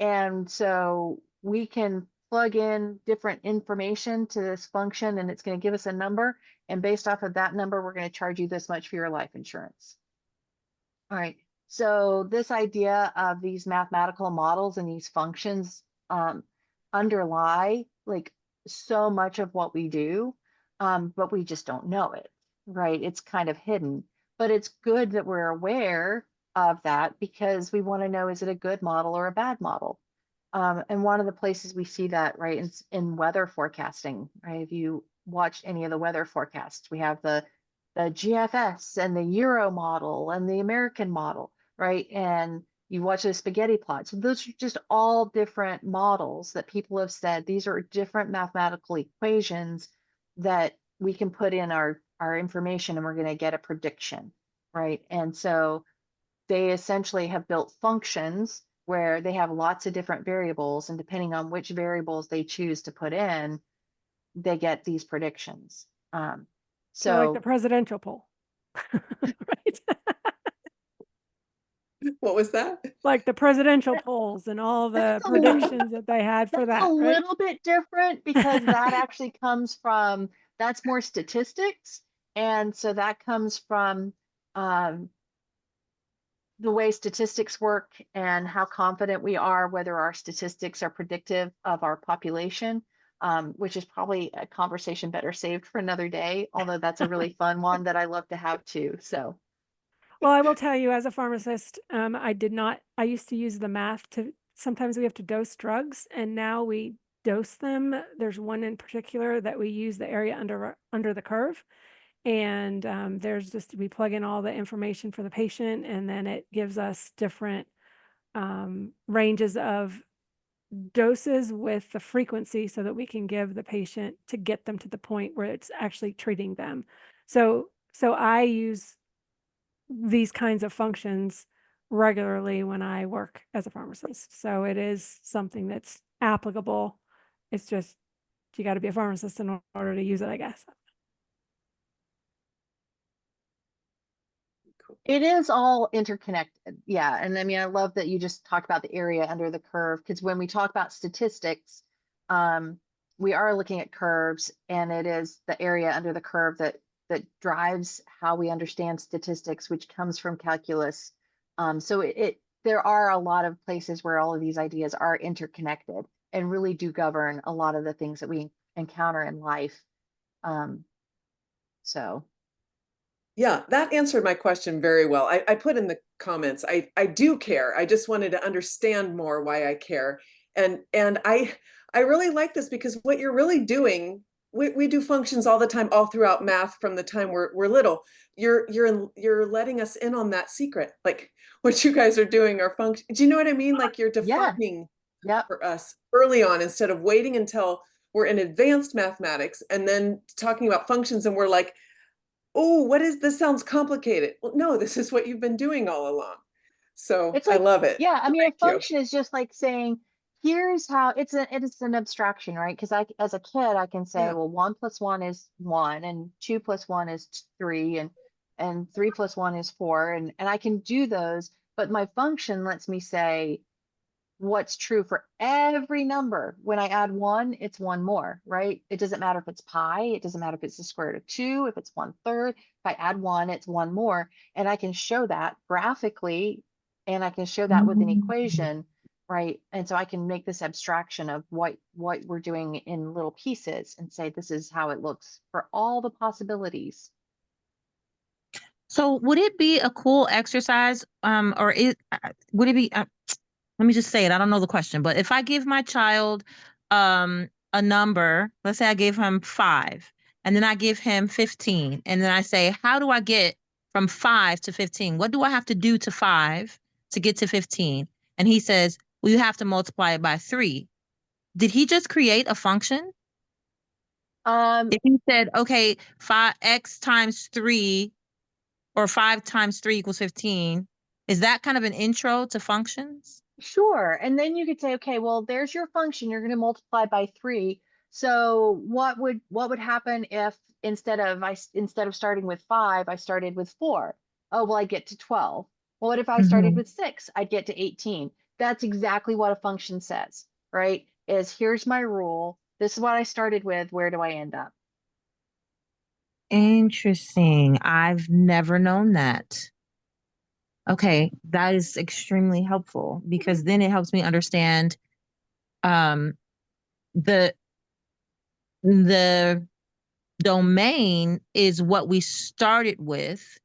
And so we can plug in different information to this function and it's going to give us a number. And based off of that number, we're going to charge you this much for your life insurance. All right. So this idea of these mathematical models and these functions underlie like so much of what we do, but we just don't know it, right? It's kind of hidden, but it's good that we're aware of that because we want to know, is it a good model or a bad model? And one of the places we see that, right, is in weather forecasting, right? If you watched any of the weather forecasts, we have the GFS and the Euro model and the American model, right? And you watch the spaghetti plots. Those are just all different models that people have said these are different mathematical equations that we can put in our information and we're going to get a prediction, right? And so they essentially have built functions where they have lots of different variables, and depending on which variables they choose to put in, they get these predictions. So like the So presidential poll. Right? What was that? Like the presidential polls and all the a little, predictions that they had for that's a that, right? little bit different because that actually comes from, that's more statistics. And so that comes from the way statistics work and how confident we are whether our statistics are predictive of our population, which is probably a conversation better saved for another day, although that's a really fun one that I love to have too. So Well, I will tell you, as a pharmacist, I used to use the math to, sometimes we have to dose drugs, and now we dose them. There's one in particular that we use the area under the curve. And there's just, we plug in all the information for the patient, and then it gives us different ranges of doses with the frequency so that we can give the patient to get them to the point where it's actually treating them. So I use these kinds of functions regularly when I work as a pharmacist. So it is something that's applicable. It's just, you got to be a pharmacist in order to use it, I guess. it is all interconnected. Yeah. And I mean, I love that you just talked about the area under the curve, because when we talk about statistics, we are looking at curves, and it is the area under the curve that drives how we understand statistics, which comes from calculus. So there are a lot of places where all of these ideas are interconnected and really do govern a lot of the things that we encounter in life. So Yeah, that answered my question very well. I put in the comments, I do care. I just wanted to understand more why I care. And I really like this because what you're really doing, we do functions all the time, all throughout math from the time we're little. You're letting us in on that secret. Like what you guys are doing are function. Do you know what I mean? Like you're yeah, defining yep. for us early on instead of waiting until we're in advanced mathematics and then talking about functions and we're like, oh, what is this? Sounds complicated. Well, no, this is what you've been doing all along. So It's I like, love it. yeah, I mean, a Thank you. function is just like saying, here's how it's an abstraction, right? Because as a kid, I can say, Yeah. well, 1 + 1 is 1, and 2 + 1 is 3, and 3 + 1 is 4, and I can do those, but my function lets me say what's true for every number. When I add 1, it's 1 more, right? It doesn't matter if it's pi, it doesn't matter if it's the square root of 2, if it's 1/3. If I add 1, it's 1 more. And I can show that graphically, and I can show that with an equation, right? And so I can make this abstraction of what we're doing in little pieces and say, this is how it looks for all the possibilities. So would it be a cool exercise, or would it be, let me just say it, I don't know the question, but if I give my child a number, let's say I gave him 5, and then I give him 15, and then I say, how do I get from 5 to 15? What do I have to do to 5 to get to 15? And he says, well, you have to multiply it by 3. Did he just create a function? If he said, okay, 5x times 3, or 5 times 3 equals 15. Is that kind of an intro to functions? Sure. And then you could say, okay, well, there's your function. You're going to multiply by 3. So what would happen if instead of starting with 5, I started with 4? Oh, well, I get to 12. Well, what if I started with 6? I'd get to 18. That's exactly what a function says, right? Is here's my rule. This is what I started with. Where do I end up? Interesting. I've never known that. Okay, that is extremely helpful because then it helps me understand um the the domain is what we started with.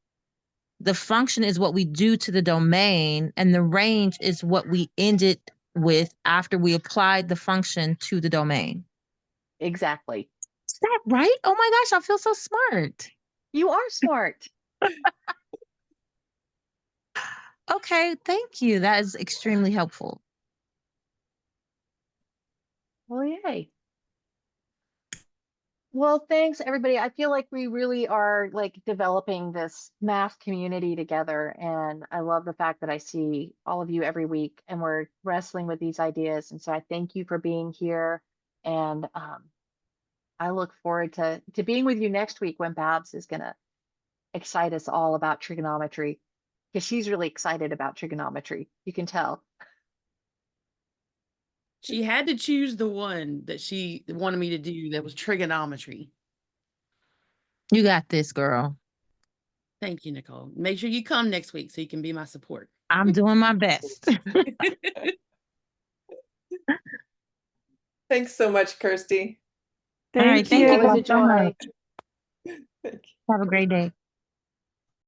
The function is what we do to the domain, and the range is what we ended with after we applied the function to the domain. Exactly. Is that right? Oh my gosh, I feel so smart. You are smart. Okay, thank you. That is extremely helpful. Well, yay. Well, thanks everybody. I feel like we really are like developing this math community together. And I love the fact that I see all of you every week and we're wrestling with these ideas. And so I thank you for being here. And I look forward to being with you next week when Babs is going to excite us all about trigonometry because she's really excited about trigonometry. You can tell. She had to choose the one that she wanted me to do that was trigonometry. You got this, girl. Thank you, Nicole. Make sure you come next week so you can be my support. I'm doing my best. Thanks so much, Kirsty. All right, Thank thank you you. guys Always a so joy. much. Have a great day.